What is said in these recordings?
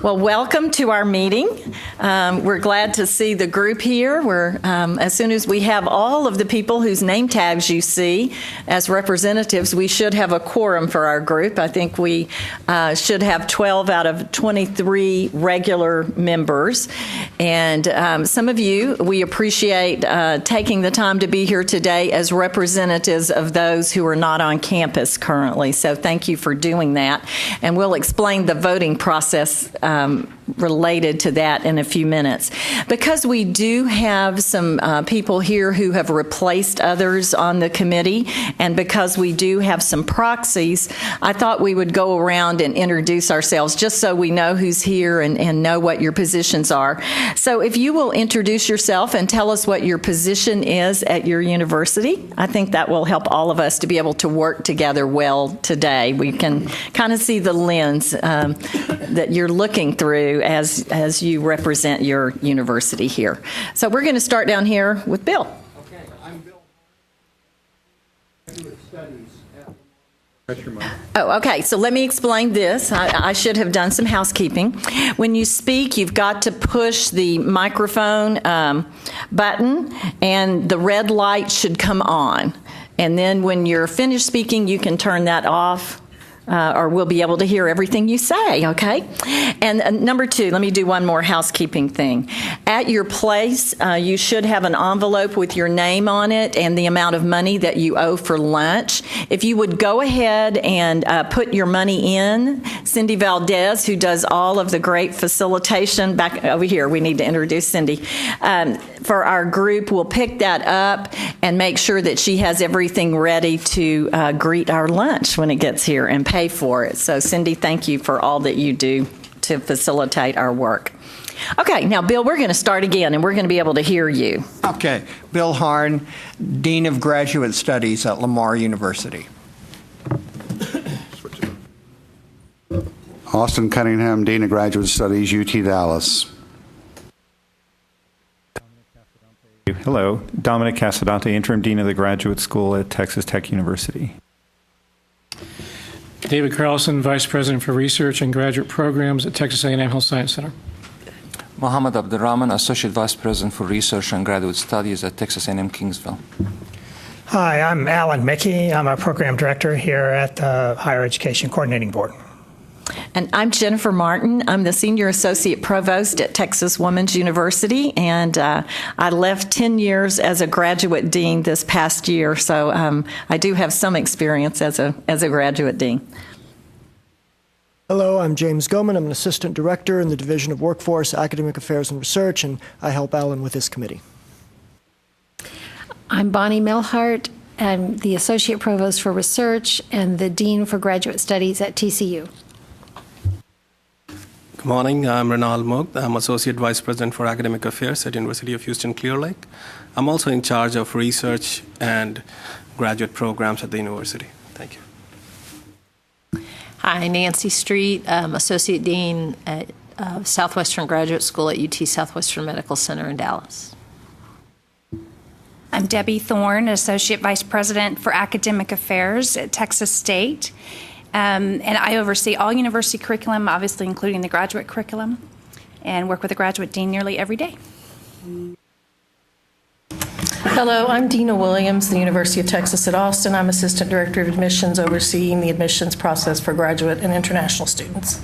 Well, welcome to our meeting. We're glad to see the group here. As soon as we have all of the people whose name tags you see as representatives, we should have a quorum for our group. I think we should have 12 out of 23 regular members. And some of you, we appreciate taking the time to be here today as representatives of those who are not on campus currently. So thank you for doing that. And we'll explain the voting process related to that in a few minutes. Because we do have some people here who have replaced others on the committee, and because we do have some proxies, I thought we would go around and introduce ourselves just so we know who's here and know what your positions are. So if you will introduce yourself and tell us what your position is at your university, I think that will help all of us to be able to work together well today. We can kind of see the lens that you're looking through as you represent your university here. So we're going to start down here with Bill. Okay, I'm Bill. Oh, okay. So let me explain this. I should have done some housekeeping. When you speak, you've got to push the microphone button, and the red light should come on. And then when you're finished speaking, you can turn that off. Or we'll be able to hear everything you say, okay? And number two, let me do one more housekeeping thing. At your place, you should have an envelope with your name on it and the amount of money that you owe for lunch. If you would go ahead and put your money in, Cindy Valdez, who does all of the great facilitation back over here, we need to introduce Cindy, for our group, will pick that up and make sure that she has everything ready to greet our lunch when it gets here and pay for it. So Cindy, thank you for all that you do to facilitate our work. Okay, now Bill, we're going to start again and we're going to be able to hear you. Okay, Bill Harn, Dean of Graduate Studies at Lamar University. Austin Cunningham, Dean of Graduate Studies, UT Dallas. Hello, Dominic Casadante, Interim Dean of the Graduate School at Texas Tech University. David Carlson, Vice President for Research and Graduate Programs at Texas A&M Health Science Center. Mohammed Abdurrahman, Associate Vice President for Research and Graduate Studies at Texas A&M Kingsville. Hi, I'm Alan Mickey. I'm a Program Director here at the Higher Education Coordinating Board. And I'm Jennifer Martin. I'm the Senior Associate Provost at Texas Women's University, and I left 10 years as a graduate dean this past year, so I do have some experience as a graduate dean. Hello, I'm James Goman. I'm an Assistant Director in the Division of Workforce, Academic Affairs, and Research, and I help Alan with this committee. I'm Bonnie Melhart. I'm the Associate Provost for Research and the Dean for Graduate Studies at TCU. Good morning, I'm Renal Mugt. I'm Associate Vice President for Academic Affairs at University of Houston Clear Lake. I'm also in charge of research and graduate programs at the university. Thank you. Hi, Nancy Street, Associate Dean at Southwestern Graduate School at UT Southwestern Medical Center in Dallas. I'm Debbie Thorne, Associate Vice President for Academic Affairs at Texas State. And I oversee all university curriculum, obviously including the graduate curriculum, and work with the graduate dean nearly every day. Hello, I'm Dina Williams, the University of Texas at Austin. I'm Assistant Director of Admissions, overseeing the admissions process for graduate and international students.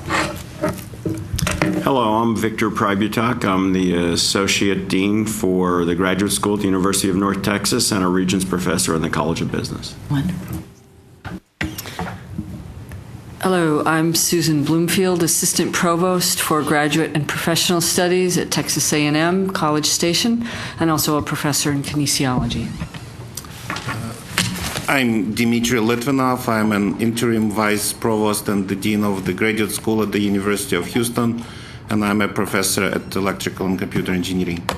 Hello, I'm Victor Prybutak. I'm the Associate Dean for the Graduate School at the University of North Texas and a Regents Professor in the College of Business. Wonderful. Hello, I'm Susan Bloomfield, Assistant Provost for Graduate and Professional Studies at Texas A&M College Station, and also a professor in kinesiology. I'm Dmitry Litvinov. I'm an Interim Vice Provost and the Dean of the Graduate School at the University of Houston, and I'm a professor at Electrical and Computer Engineering.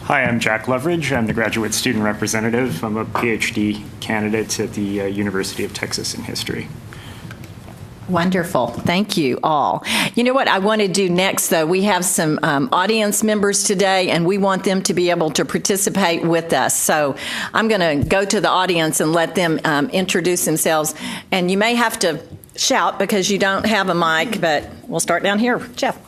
Hi, I'm Jack Loveridge. I'm the graduate student representative. I'm a PhD candidate at the University of Texas in History. Wonderful. Thank you all. You know what I want to do next, though? We have some audience members today, and we want them to be able to participate with us. So I'm going to go to the audience and let them introduce themselves. And you may have to shout because you don't have a mic, but we'll start down here. Jeff.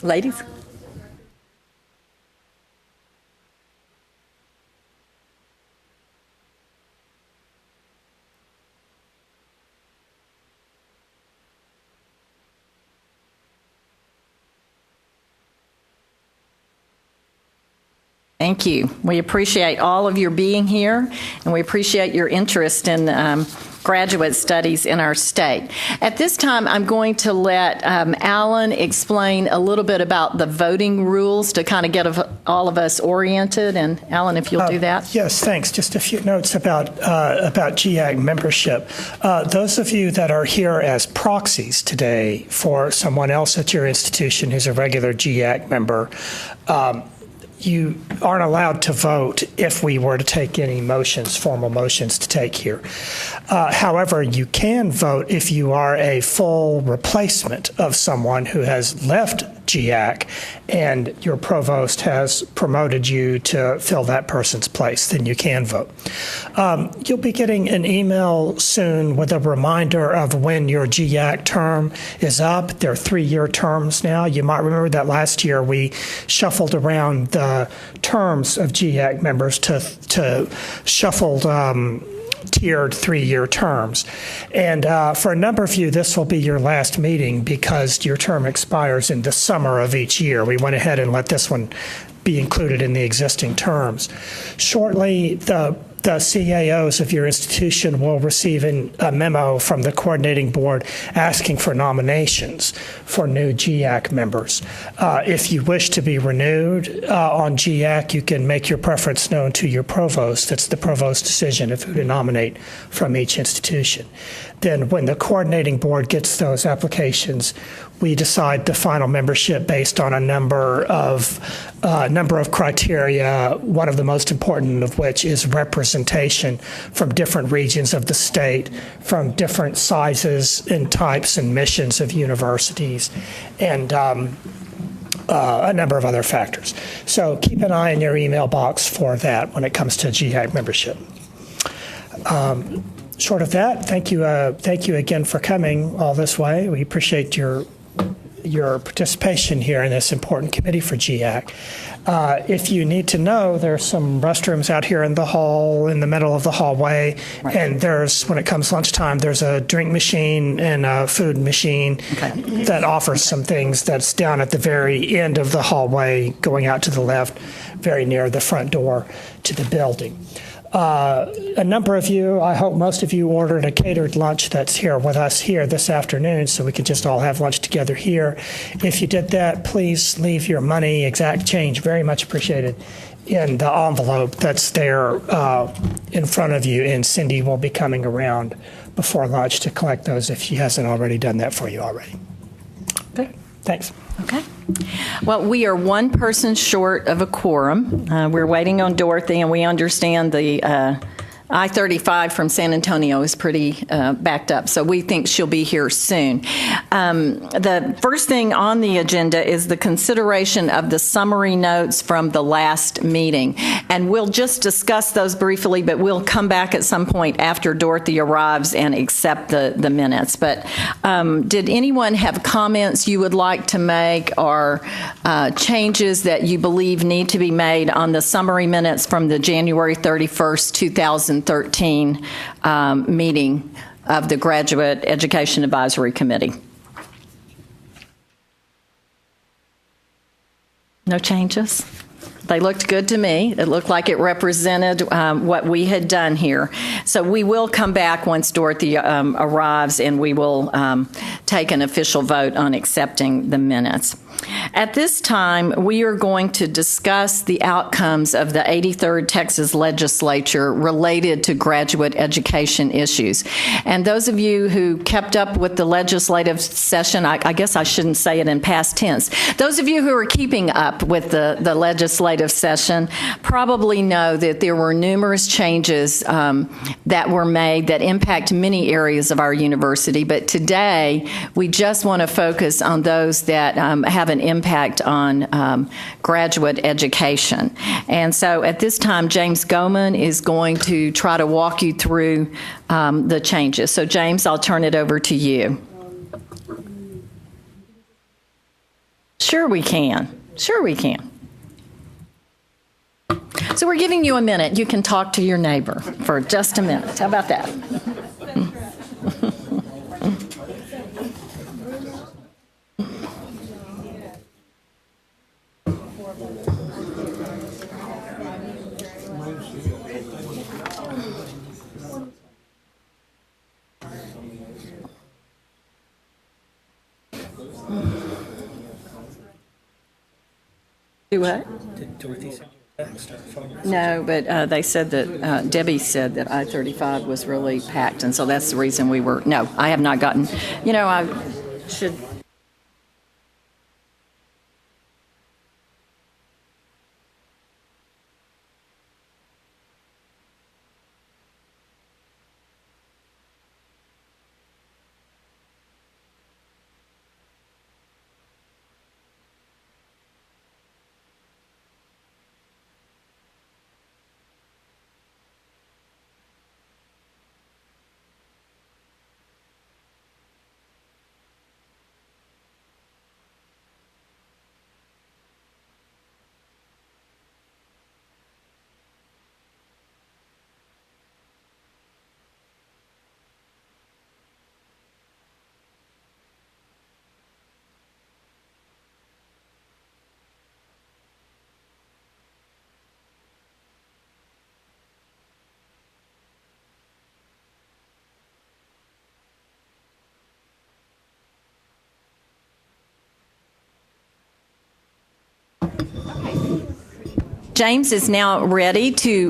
Ladies. Thank you. We appreciate all of your being here, and we appreciate your interest in graduate studies in our state. At this time, I'm going to let Alan explain a little bit about the voting rules to kind of get all of us oriented. And Alan, if you'll do that. Yes, thanks. Just a few notes about GEAC membership. Those of you that are here as proxies today for someone else at your institution who's a regular GEAC member, you aren't allowed to vote if we were to take any motions, formal motions to take here. However, you can vote if you are a full replacement of someone who has left GEAC and your provost has promoted you to fill that person's place, then you can vote. You'll be getting an email soon with a reminder of when your GEAC term is up. They're 3-year terms now. You might remember that last year we shuffled around the terms of GEAC members to shuffled tiered 3-year terms. And for a number of you, this will be your last meeting because your term expires in the summer of each year. We went ahead and let this one be included in the existing terms. Shortly, the CAOs of your institution will receive a memo from the coordinating board asking for nominations for new GEAC members. If you wish to be renewed on GEAC, you can make your preference known to your provost. It's the provost's decision of who to nominate from each institution. Then when the coordinating board gets those applications, we decide the final membership based on a number of criteria, one of the most important of which is representation from different regions of the state, from different sizes and types and missions of universities, and a number of other factors. So keep an eye in your email box for that when it comes to GEAC membership. Short of that, thank you again for coming all this way. We appreciate your participation here in this important committee for GEAC. If you need to know, there's some restrooms out here in the hall, in the middle of the hallway, right. And when it comes lunchtime, there's a drink machine and a food machine that offers some things that's down at the very end of the hallway, going out to the left, very near the front door to the building. A number of you, I hope most of you, ordered a catered lunch that's here with us here this afternoon, so we can just all have lunch together here. If you did that, please leave your money, exact change, very much appreciated, in the envelope that's there in front of you, and Cindy will be coming around before lunch to collect those if she hasn't already done that for you already. Okay, thanks. Okay. Well, we are one person short of a quorum. We're waiting on Dorothy, and we understand the I-35 from San Antonio is pretty backed up, so we think she'll be here soon. The first thing on the agenda is the consideration of the summary notes from the last meeting, and we'll just discuss those briefly, but we'll come back at some point after Dorothy arrives and accept the minutes. But did anyone have comments you would like to make or changes that you believe need to be made on the summary minutes from the January 31st, 2013 meeting of the Graduate Education Advisory Committee? No changes? They looked good to me. It looked like it represented what we had done here. So we will come back once Dorothy arrives, and we will take an official vote on accepting the minutes. At this time, we are going to discuss the outcomes of the 83rd Texas Legislature related to graduate education issues. And those of you who kept up with the legislative session, I guess I shouldn't say it in past tense, those of you who are keeping up with the legislative session probably know that there were numerous changes that were made that impact many areas of our university. But today, we just want to focus on those that have an impact on graduate education. And so at this time, James Goman is going to try to walk you through the changes. So James, I'll turn it over to you. Sure we can. Sure we can. So we're giving you a minute. You can talk to your neighbor for just a minute. How about that? Do what? Did Dorothy send you a text or a phone message? No, but they said that, Debbie said that I-35 was really packed, and so that's the reason we were, no, I have not gotten, you know, I should. James is now ready to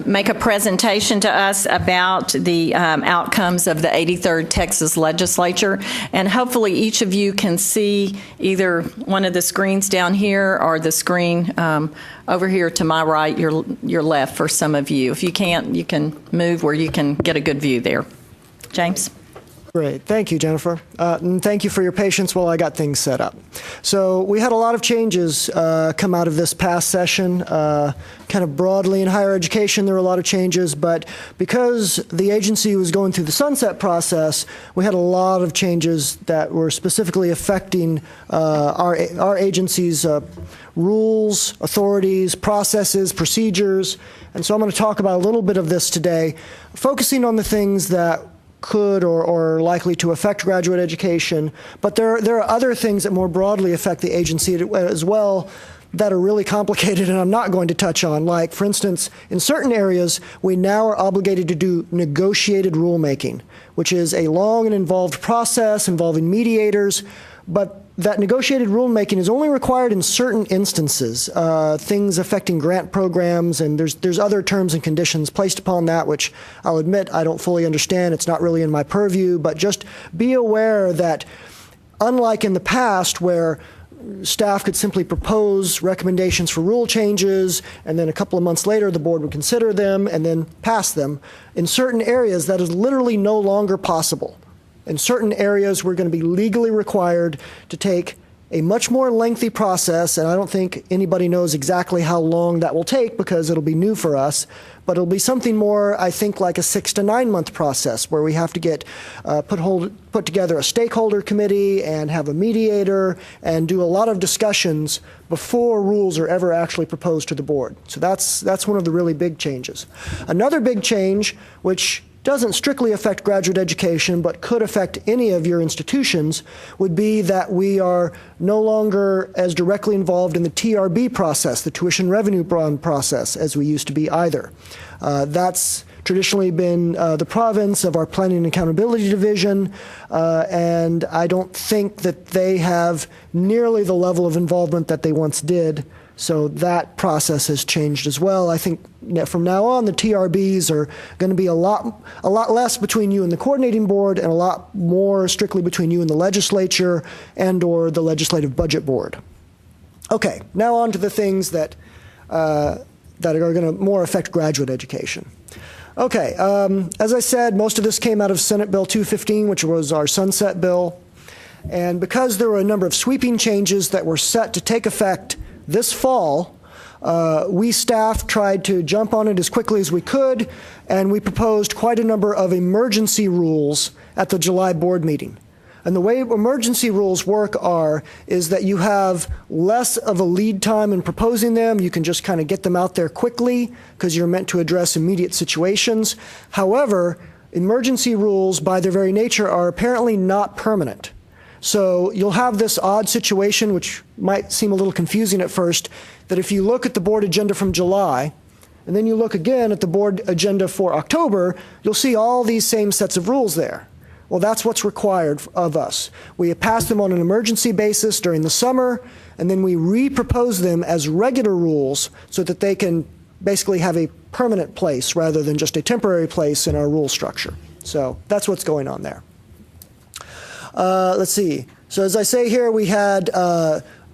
make a presentation to us about the outcomes of the 83rd Texas Legislature, and hopefully each of you can see either one of the screens down here or the screen over here to my right, your left for some of you. If you can't, you can move where you can get a good view there. James? Great. Thank you, Jennifer. And thank you for your patience while I got things set up. So we had a lot of changes come out of this past session. Kind of broadly in higher education, there were a lot of changes, but because the agency was going through the sunset process, we had a lot of changes that were specifically affecting our agency's rules, authorities, processes, procedures. And so I'm going to talk about a little bit of this today, focusing on the things that could or likely to affect graduate education, but there are other things that more broadly affect the agency as well that are really complicated and I'm not going to touch on. Like, for instance, in certain areas, we now are obligated to do negotiated rulemaking, which is a long and involved process involving mediators, but that negotiated rulemaking is only required in certain instances, things affecting grant programs, and there's other terms and conditions placed upon that, which I'll admit I don't fully understand. It's not really in my purview, but just be aware that unlike in the past where staff could simply propose recommendations for rule changes, and then a couple of months later the board would consider them and then pass them, in certain areas that is literally no longer possible. In certain areas, we're going to be legally required to take a much more lengthy process, and I don't think anybody knows exactly how long that will take because it'll be new for us, but it'll be something more, I think, like a 6 to 9 month process where we have to get put together a stakeholder committee and have a mediator and do a lot of discussions before rules are ever actually proposed to the board. So that's one of the really big changes. Another big change, which doesn't strictly affect graduate education but could affect any of your institutions, would be that we are no longer as directly involved in the TRB process, the tuition revenue bond process, as we used to be either. That's traditionally been the province of our Planning and Accountability Division, and I don't think that they have nearly the level of involvement that they once did. So that process has changed as well. I think from now on, the TRBs are going to be a lot less between you and the coordinating board, and a lot more strictly between you and the legislature and/or the legislative budget board. Okay, now on to the things that are going to more affect graduate education. Okay, as I said, most of this came out of Senate Bill 215, which was our sunset bill, and because there were a number of sweeping changes that were set to take effect this fall, we staff tried to jump on it as quickly as we could, and we proposed quite a number of emergency rules at the July board meeting. And the way emergency rules work is that you have less of a lead time in proposing them. You can just kind of get them out there quickly because you're meant to address immediate situations. However, emergency rules, by their very nature, are apparently not permanent. So you'll have this odd situation, which might seem a little confusing at first, that if you look at the board agenda from July, and then you look again at the board agenda for October, you'll see all these same sets of rules there. Well, that's what's required of us. We pass them on an emergency basis during the summer, and then we re-propose them as regular rules so that they can basically have a permanent place rather than just a temporary place in our rule structure. So that's what's going on there. Let's see. So as I say here, we had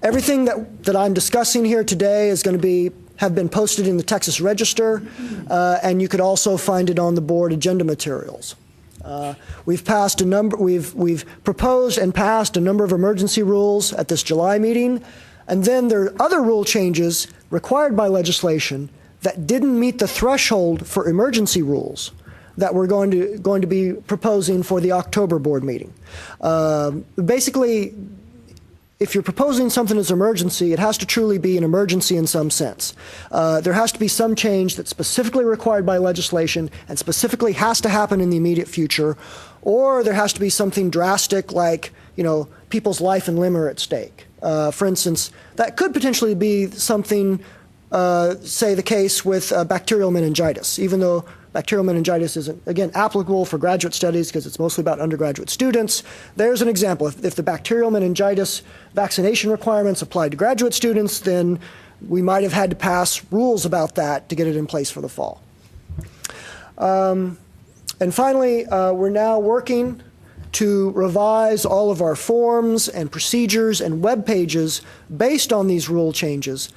everything that I'm discussing here today is going to have been posted in the Texas Register, and you could also find it on the board agenda materials. We've proposed and passed a number of emergency rules at this July meeting, and then there are other rule changes required by legislation that didn't meet the threshold for emergency rules that we're going to be proposing for the October board meeting. Basically, if you're proposing something as emergency, it has to truly be an emergency in some sense. There has to be some change that's specifically required by legislation and specifically has to happen in the immediate future, or there has to be something drastic like, people's life and limb are at stake. For instance, that could potentially be something, say the case with bacterial meningitis, even though bacterial meningitis isn't, again, applicable for graduate studies because it's mostly about undergraduate students. There's an example. If the bacterial meningitis vaccination requirements applied to graduate students, then we might have had to pass rules about that to get it in place for the fall. And finally, we're now working to revise all of our forms and procedures and web pages based on these rule changes.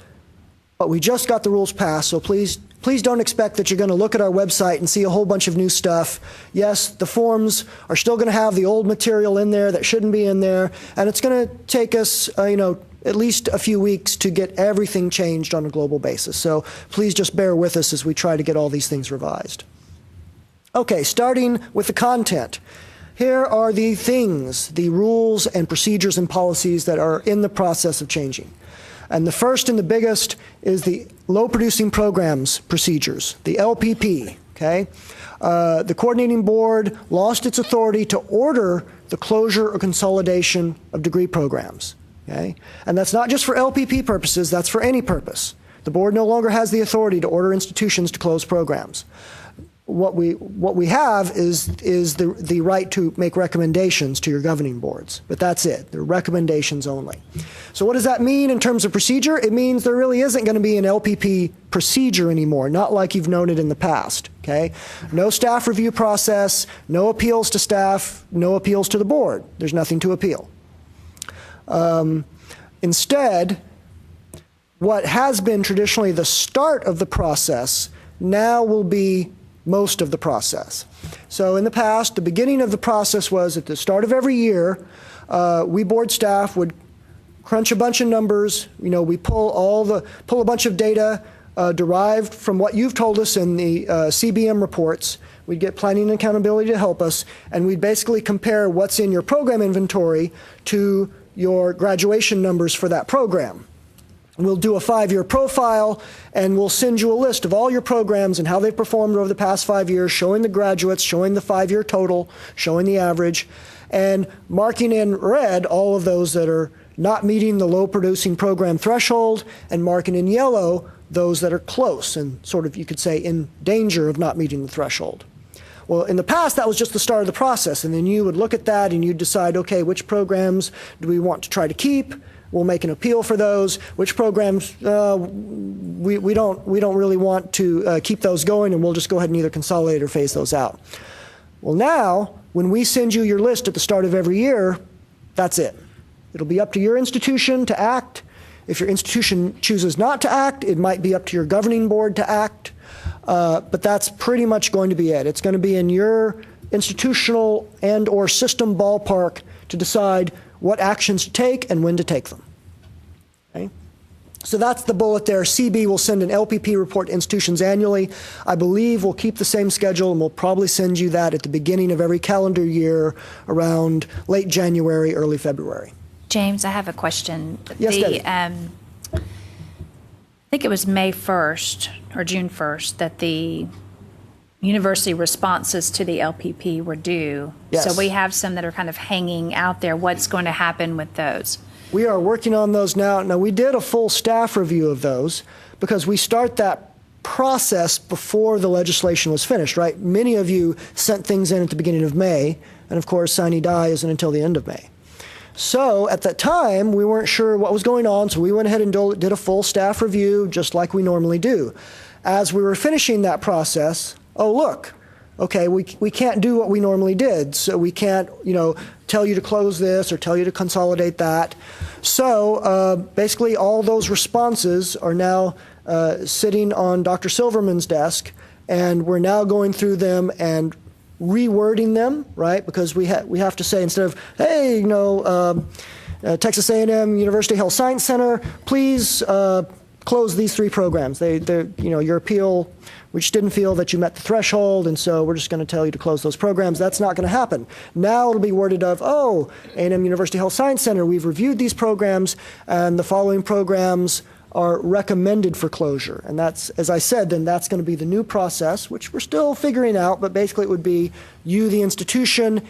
But we just got the rules passed, so please don't expect that you're going to look at our website and see a whole bunch of new stuff. Yes, the forms are still going to have the old material in there that shouldn't be in there, and it's going to take us, at least a few weeks to get everything changed on a global basis. So please just bear with us as we try to get all these things revised. Okay, starting with the content. Here are the things, the rules and procedures and policies that are in the process of changing. And the first and the biggest is the low producing programs procedures, the LPP, okay? The coordinating board lost its authority to order the closure or consolidation of degree programs, okay? And that's not just for LPP purposes, that's for any purpose. The board no longer has the authority to order institutions to close programs. What we have is the right to make recommendations to your governing boards, but that's it. They're recommendations only. So what does that mean in terms of procedure? It means there really isn't going to be an LPP procedure anymore, not like you've known it in the past, okay? No staff review process, no appeals to staff, no appeals to the board. There's nothing to appeal. Instead, what has been traditionally the start of the process now will be most of the process. So in the past, the beginning of the process was at the start of every year, we board staff would crunch a bunch of numbers. We pull a bunch of data derived from what you've told us in the CBM reports. We'd get planning and accountability to help us, and we'd basically compare what's in your program inventory to your graduation numbers for that program. We'll do a 5-year profile, and we'll send you a list of all your programs and how they've performed over the past 5 years, showing the graduates, showing the 5-year total, showing the average, and marking in red all of those that are not meeting the low producing program threshold, and marking in yellow those that are close and sort of, you could say, in danger of not meeting the threshold. Well, in the past, that was just the start of the process, and then you would look at that and you'd decide, okay, which programs do we want to try to keep? We'll make an appeal for those. Which programs we don't really want to keep those going, and we'll just go ahead and either consolidate or phase those out. Well, now, when we send you your list at the start of every year, that's it. It'll be up to your institution to act. If your institution chooses not to act, it might be up to your governing board to act. But that's pretty much going to be it. It's going to be in your institutional and or system ballpark to decide what actions to take and when to take them. Okay? So that's the bullet there. CB will send an LPP report to institutions annually. I believe we'll keep the same schedule, and we'll probably send you that at the beginning of every calendar year around late January, early February. James, I have a question. Yes, Debbie. I think it was May 1st or June 1st that the university responses to the LPP were due. Yes. So we have some that are kind of hanging out there. What's going to happen with those? We are working on those now. Now, we did a full staff review of those because we start that process before the legislation was finished, right? Many of you sent things in at the beginning of May, and of course, sine die isn't until the end of May. So at that time, we weren't sure what was going on, so we went ahead and did a full staff review, just like we normally do. As we were finishing that process, oh, look, okay, we can't do what we normally did, so we can't, tell you to close this or tell you to consolidate that. So basically, all those responses are now sitting on Dr. Silverman's desk, and we're now going through them and rewording them, right? Because we have to say, instead of, hey, Texas A&M University Health Science Center, please close these 3 programs. Your appeal, we just didn't feel that you met the threshold, and so we're just going to tell you to close those programs. That's not going to happen. Now it'll be worded of, oh, A&M University Health Science Center, we've reviewed these programs, and the following programs are recommended for closure. And that's, as I said, then that's going to be the new process, which we're still figuring out, but basically it would be you, the institution,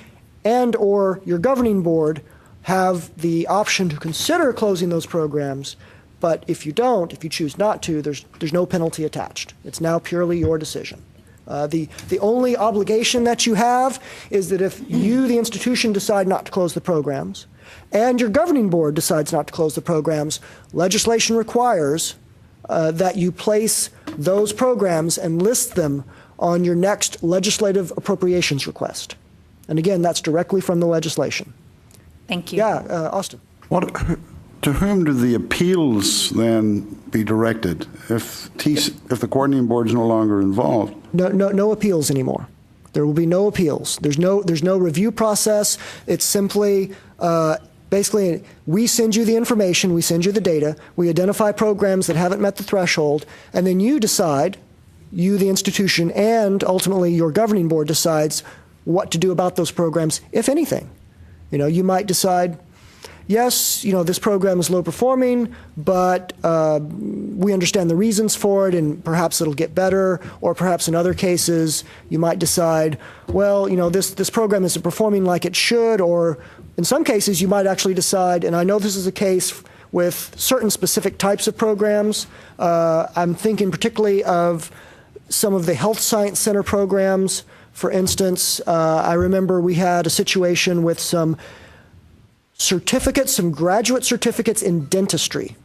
and or your governing board have the option to consider closing those programs. But if you don't, if you choose not to, there's no penalty attached. It's now purely your decision. The only obligation that you have is that if you, the institution, decide not to close the programs, and your governing board decides not to close the programs, legislation requires that you place those programs and list them on your next legislative appropriations request. And again, that's directly from the legislation. Thank you. Yeah, Austin. To whom do the appeals then be directed if the coordinating board is no longer involved? No appeals anymore. There will be no appeals. There's no review process. It's simply basically we send you the information, we send you the data, we identify programs that haven't met the threshold, and then you decide, you the institution, and ultimately your governing board decides what to do about those programs, if anything. You might decide, yes, this program is low performing, but we understand the reasons for it, and perhaps it'll get better. Or perhaps in other cases, you might decide, well, this program isn't performing like it should. Or in some cases, you might actually decide, and I know this is a case with certain specific types of programs. I'm thinking particularly of some of the health science center programs. For instance, I remember we had a situation with some certificates, some graduate certificates in dentistry.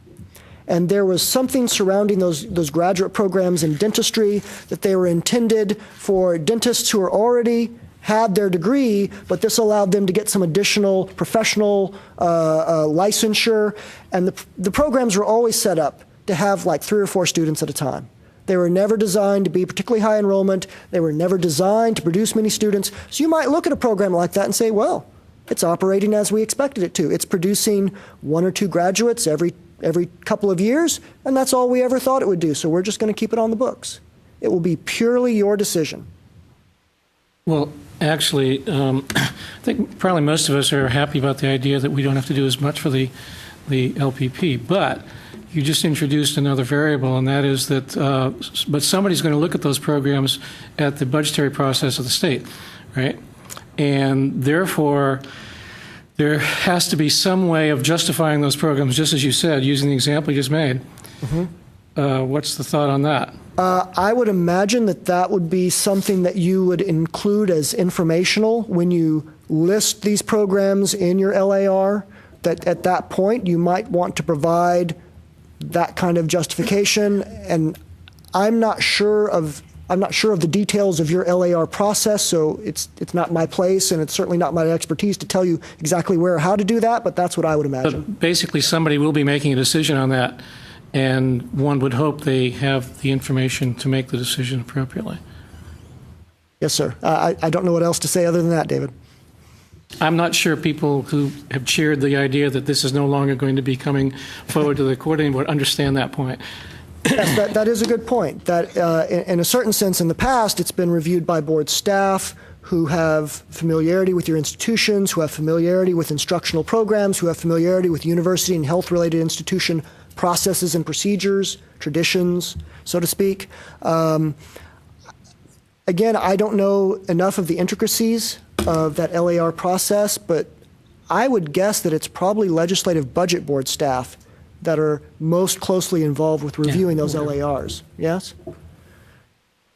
And there was something surrounding those graduate programs in dentistry that they were intended for dentists who are already had their degree, but this allowed them to get some additional professional licensure. And the programs were always set up to have like 3 or 4 students at a time. They were never designed to be particularly high enrollment. They were never designed to produce many students. So you might look at a program like that and say, well, it's operating as we expected it to. It's producing 1 or 2 graduates every couple of years, and that's all we ever thought it would do. So we're just going to keep it on the books. It will be purely your decision. Well, actually, I think probably most of us are happy about the idea that we don't have to do as much for the LPP, but you just introduced another variable, and that is that but somebody's going to look at those programs at the budgetary process of the state, right? And therefore, there has to be some way of justifying those programs, just as you said, using the example you just made. Mm-hmm. What's the thought on that? I would imagine that that would be something that you would include as informational when you list these programs in your LAR, that at that point you might want to provide that kind of justification. And I'm not sure of the details of your LAR process, so it's not my place, and it's certainly not my expertise to tell you exactly where or how to do that, but that's what I would imagine. But basically, somebody will be making a decision on that, and one would hope they have the information to make the decision appropriately. Yes, sir. I don't know what else to say other than that, David. I'm not sure people who have cheered the idea that this is no longer going to be coming forward to the coordinating board understand that point. Yes, that is a good point. That in a certain sense, in the past, it's been reviewed by board staff who have familiarity with your institutions, who have familiarity with instructional programs, who have familiarity with university and health-related institution processes and procedures, traditions, so to speak. Again, I don't know enough of the intricacies of that LAR process, but I would guess that it's probably legislative budget board staff that are most closely involved with reviewing those LARs. Yes?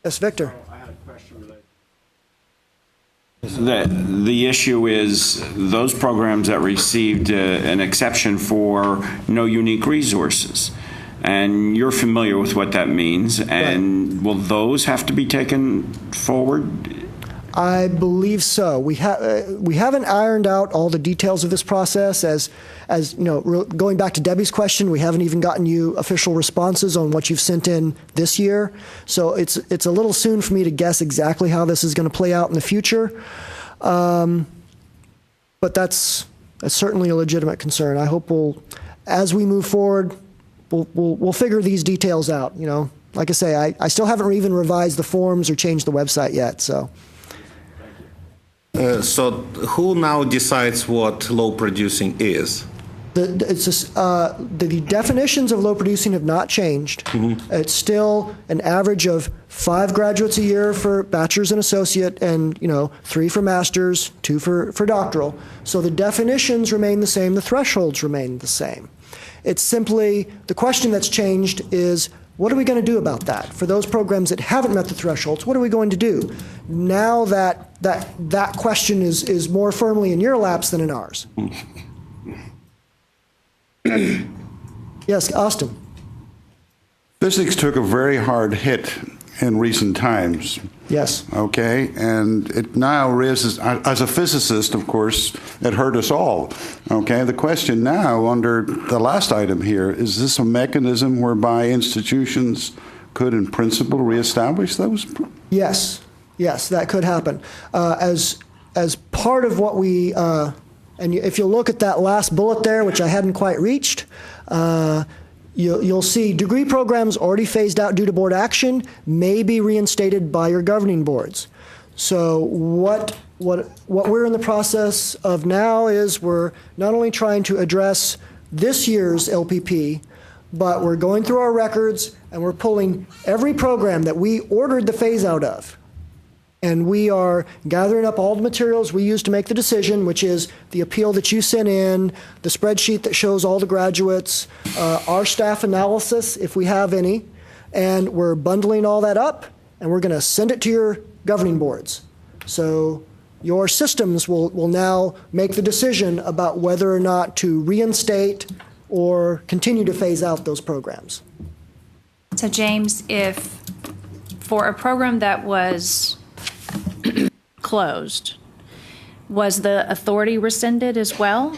Yes, Victor. I had a question related. The issue is those programs that received an exception for no unique resources. And you're familiar with what that means. And will those have to be taken forward? I believe so. We haven't ironed out all the details of this process. As you know, going back to Debbie's question, we haven't even gotten you official responses on what you've sent in this year. So it's a little soon for me to guess exactly how this is going to play out in the future. But that's certainly a legitimate concern. I hope as we move forward, we'll figure these details out. You know, like I say, I still haven't even revised the forms or changed the website yet. So who now decides what low producing is? The definitions of low producing have not changed. Mm-hmm. It's still an average of 5 graduates a year for bachelor's and associate, and 3 for master's, 2 for doctoral. So the definitions remain the same, the thresholds remain the same. It's simply, the question that's changed is, what are we going to do about that? For those programs that haven't met the thresholds, what are we going to do? Now that question is more firmly in your laps than in ours. Yes, Austin. Physics took a very hard hit in recent times. Yes. Okay, and it now raises, as a physicist, of course, it hurt us all. Okay, the question now under the last item here, is this a mechanism whereby institutions could, in principle, reestablish those? Yes, that could happen. As part of what we, and if you look at that last bullet there, which I hadn't quite reached, you'll see degree programs already phased out due to board action may be reinstated by your governing boards. So what we're in the process of now is we're not only trying to address this year's LPP, but we're going through our records and we're pulling every program that we ordered the phase out of. And we are gathering up all the materials we used to make the decision, which is the appeal that you sent in, the spreadsheet that shows all the graduates, our staff analysis, if we have any, and we're bundling all that up, and we're going to send it to your governing boards. So your systems will now make the decision about whether or not to reinstate or continue to phase out those programs. So James, if for a program that was closed, was the authority rescinded as well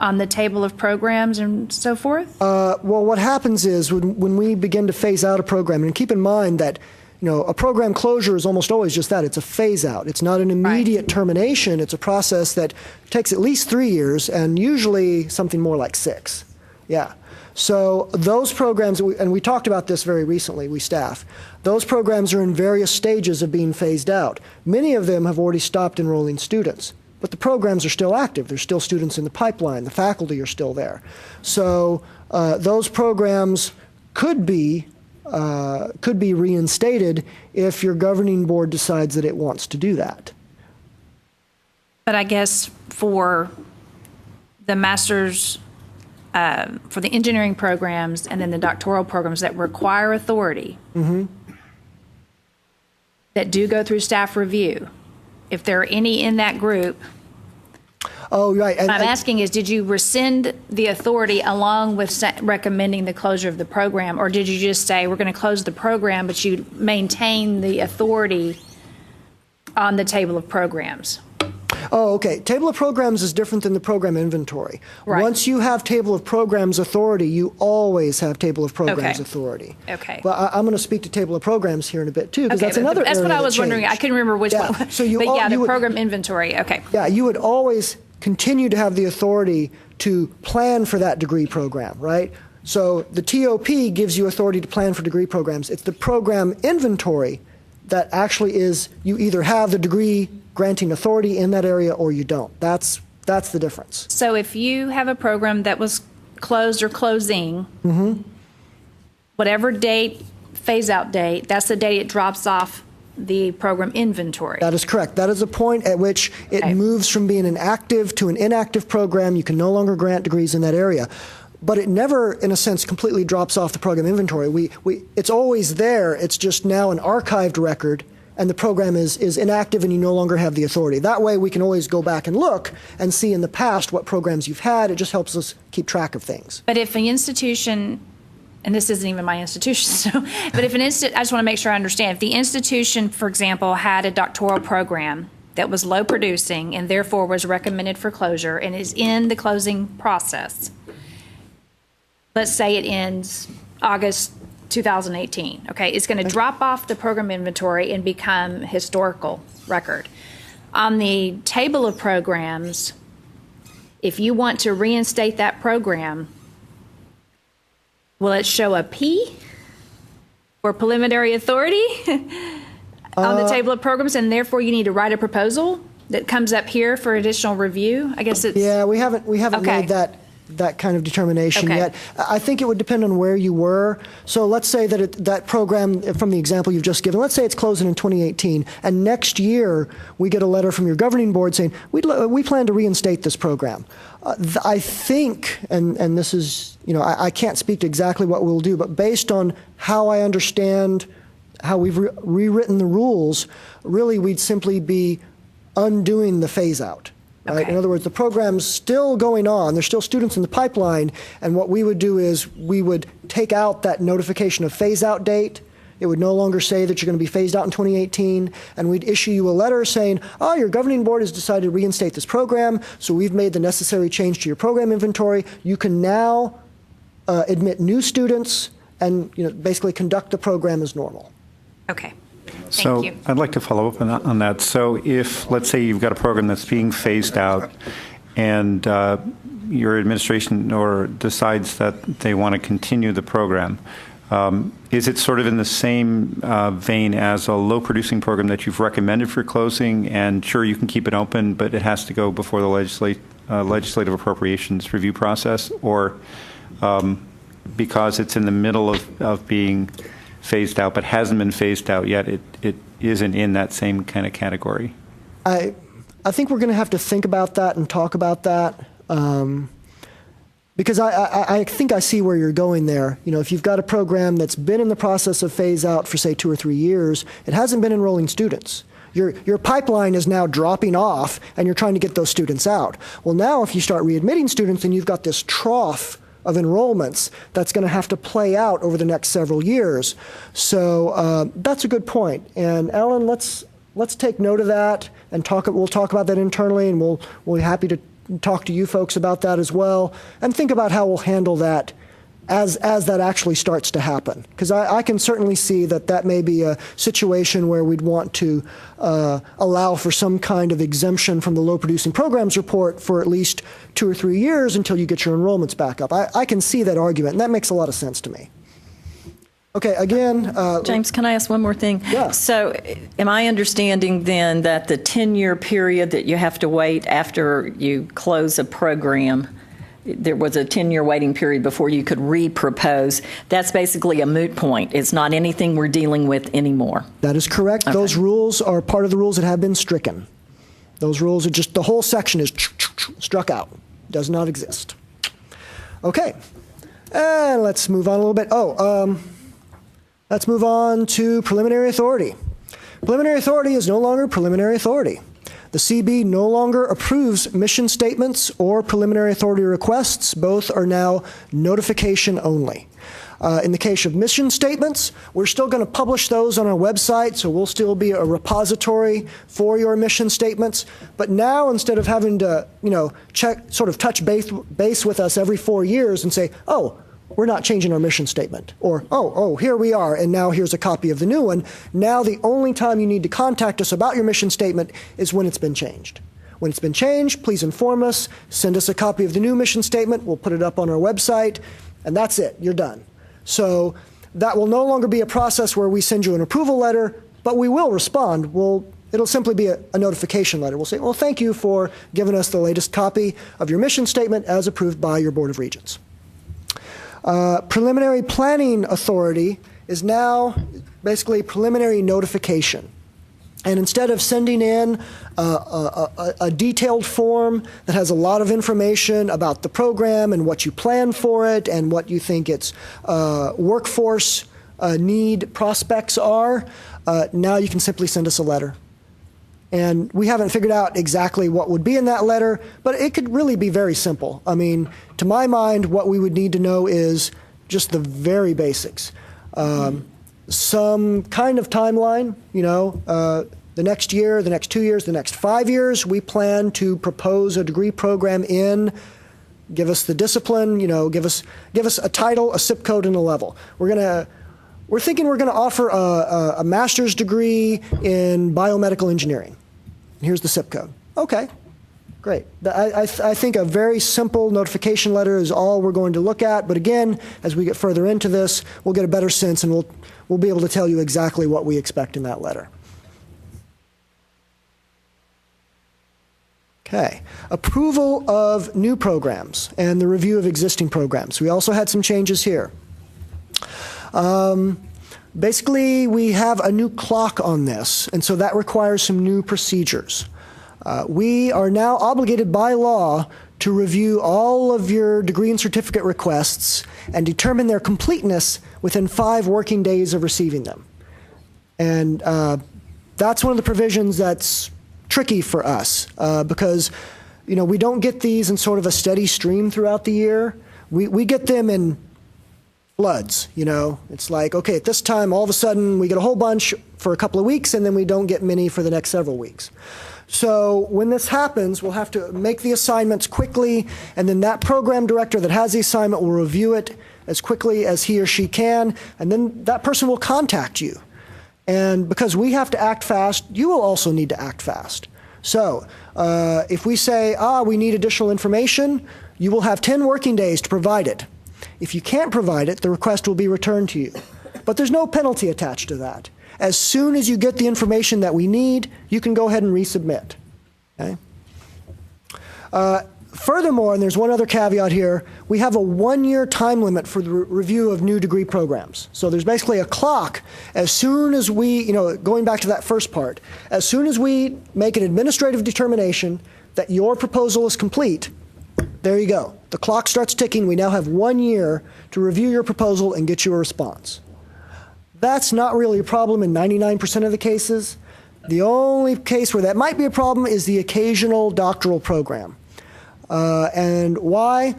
on the table of programs and so forth? Well, what happens is when we begin to phase out a program, and keep in mind that a program closure is almost always just that. It's a phase out. It's not an immediate termination. It's a process that takes at least 3 years and usually something more like 6. Yeah. So those programs, and we talked about this very recently, we staff, those programs are in various stages of being phased out. Many of them have already stopped enrolling students, but the programs are still active. There's still students in the pipeline. The faculty are still there. So those programs could be reinstated if your governing board decides that it wants to do that. But I guess for the master's for the engineering programs and then the doctoral programs that require authority, that do go through staff review, if there are any in that group. Oh, right. I'm asking is, did you rescind the authority along with recommending the closure of the program, or did you just say we're going to close the program, but you maintain the authority on the table of programs? Oh, okay. Table of programs is different than the program inventory. Right. Once you have table of programs authority, you always have table of programs authority. Okay. But I'm going to speak to table of programs here in a bit too, because that's another That's area what I was that wondering. I changed. couldn't remember which one. So you but all- yeah, you the would- program inventory. Okay. Yeah, you would always continue to have the authority to plan for that degree program, right? So the TOP gives you authority to plan for degree programs. It's the program inventory that actually is, you either have the degree granting authority in that area or you don't. That's the difference. So if you have a program that was closed or closing, whatever date, phase out date, that's the date it drops off the program inventory. That is correct. That is a point at which it moves from being an active to an inactive program. You can no longer grant degrees in that area. But it never, in a sense, completely drops off the program inventory. It's always there. It's just now an archived record, and the program is inactive and you no longer have the authority. That way we can always go back and look and see in the past what programs you've had. It just helps us keep track of things. But if an institution, and this isn't even my institution, so, but if I just want to make sure I understand. If the institution, for example, had a doctoral program that was low producing and therefore was recommended for closure and is in the closing process, let's say it ends August 2018, okay, it's going to drop off the program inventory and become historical record. On the table of programs, if you want to reinstate that program, will it show a P for preliminary authority on the table of programs, and therefore you need to write a proposal that comes up here for additional review? I guess it's... Yeah, we haven't made that kind of determination yet. I think it would depend on where you were. So let's say that that program, from the example you've just given, let's say it's closing in 2018, and next year we get a letter from your governing board saying, we plan to reinstate this program. I think, and this is, I can't speak to exactly what we'll do, but based on how I understand how we've rewritten the rules, really we'd simply be undoing the phase out. Right? In other words, the program's still going on. There's still students in the pipeline, and what we would do is we would take out that notification of phase-out date. It would no longer say that you're going to be phased out in 2018, and we'd issue you a letter saying, oh, your governing board has decided to reinstate this program, so we've made the necessary change to your program inventory. You can now admit new students and basically conduct the program as normal. Okay. So Thank you. I'd like to follow up on that. So if, let's say, you've got a program that's being phased out and your administration decides that they want to continue the program, is it sort of in the same vein as a low-producing program that you've recommended for closing, and sure, you can keep it open, but it has to go before the legislative appropriations review process, or because it's in the middle of being phased out but hasn't been phased out yet, it isn't in that same kind of category? I think we're going to have to think about that and talk about that, because I think I see where you're going there. If you've got a program that's been in the process of phase out for, say, 2 or 3 years, it hasn't been enrolling students. Your pipeline is now dropping off, and you're trying to get those students out. Well, now if you start readmitting students, then you've got this trough of enrollments that's going to have to play out over the next several years. So that's a good point. And Ellen, let's take note of that and we'll talk about that internally, and we'll be happy to talk to you folks about that as well, and think about how we'll handle that as that actually starts to happen. Because I can certainly see that may be a situation where we'd want to allow for some kind of exemption from the low producing programs report for at least 2 or 3 years until you get your enrollments back up. I can see that argument, and that makes a lot of sense to me. Okay, again... James, can I ask one more thing? Yeah. So am I understanding then that the 10-year period that you have to wait after you close a program, there was a 10-year waiting period before you could re-propose, that's basically a moot point. It's not anything we're dealing with anymore. That is correct. Okay. Those rules are part of the rules that have been stricken. Those rules are just, the whole section is struck out. Does not exist. Okay, and let's move on a little bit. Let's move on to preliminary authority. Preliminary authority is no longer preliminary authority. The CB no longer approves mission statements or preliminary authority requests. Both are now notification only. In the case of mission statements, we're still going to publish those on our website, so we'll still be a repository for your mission statements. But now, instead of having to, touch base with us every 4 years and say, oh, we're not changing our mission statement, or oh, here we are, and now here's a copy of the new one. Now the only time you need to contact us about your mission statement is when it's been changed. When it's been changed, please inform us, send us a copy of the new mission statement, we'll put it up on our website, and that's it, you're done. So that will no longer be a process where we send you an approval letter, but we will respond. It'll simply be a notification letter. We'll say, well, thank you for giving us the latest copy of your mission statement as approved by your Board of Regents. Preliminary planning authority is now basically preliminary notification. And instead of sending in a detailed form that has a lot of information about the program and what you plan for it and what you think its workforce need prospects are, now you can simply send us a letter. And we haven't figured out exactly what would be in that letter, but it could really be very simple. I mean, to my mind, what we would need to know is just the very basics. Some kind of timeline, the next year, the next 2 years, the next 5 years, we plan to propose a degree program in, give us the discipline, give us a title, a zip code, and a level. We're thinking we're going to offer a master's degree in biomedical engineering. Here's the zip code. Okay, great. I think a very simple notification letter is all we're going to look at. But again, as we get further into this, we'll get a better sense, and we'll be able to tell you exactly what we expect in that letter. Okay, approval of new programs and the review of existing programs. We also had some changes here. Basically, we have a new clock on this, and so that requires some new procedures. We are now obligated by law to review all of your degree and certificate requests and determine their completeness within 5 working days of receiving them. And that's one of the provisions that's tricky for us because, we don't get these in sort of a steady stream throughout the year. We get them in floods, It's like, okay, at this time, all of a sudden, we get a whole bunch for a couple of weeks, and then we don't get many for the next several weeks. So when this happens, we'll have to make the assignments quickly, and then that program director that has the assignment will review it as quickly as he or she can, and then that person will contact you. And because we have to act fast, you will also need to act fast. So if we say, we need additional information, you will have 10 working days to provide it. If you can't provide it, the request will be returned to you. But there's no penalty attached to that. As soon as you get the information that we need, you can go ahead and resubmit. Okay? Furthermore, and there's one other caveat here, we have a 1-year time limit for the review of new degree programs. So there's basically a clock. As soon as we, going back to that first part, as soon as we make an administrative determination that your proposal is complete, there you go. The clock starts ticking. We now have 1 year to review your proposal and get you a response. That's not really a problem in 99% of the cases. The only case where that might be a problem is the occasional doctoral program. And why?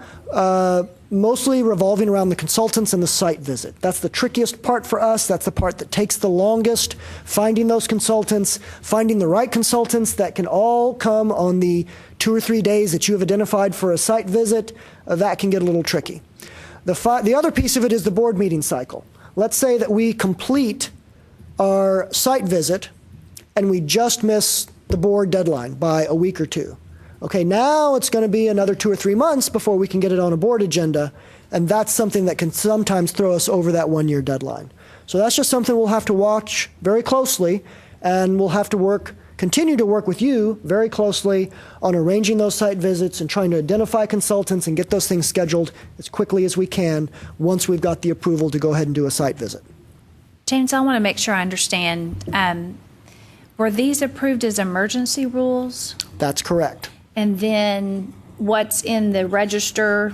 Mostly revolving around the consultants and the site visit. That's the trickiest part for us. That's the part that takes the longest. Finding those consultants, finding the right consultants that can all come on the 2 or 3 days that you have identified for a site visit, that can get a little tricky. The other piece of it is the board meeting cycle. Let's say that we complete our site visit and we just miss the board deadline by a week or 2. Okay, now it's going to be another 2 or 3 months before we can get it on a board agenda, and that's something that can sometimes throw us over that 1-year deadline. So that's just something we'll have to watch very closely, and we'll have to continue to work with you very closely on arranging those site visits and trying to identify consultants and get those things scheduled as quickly as we can once we've got the approval to go ahead and do a site visit. James, I want to make sure I understand. Were these approved as emergency rules? That's correct. And then what's in the register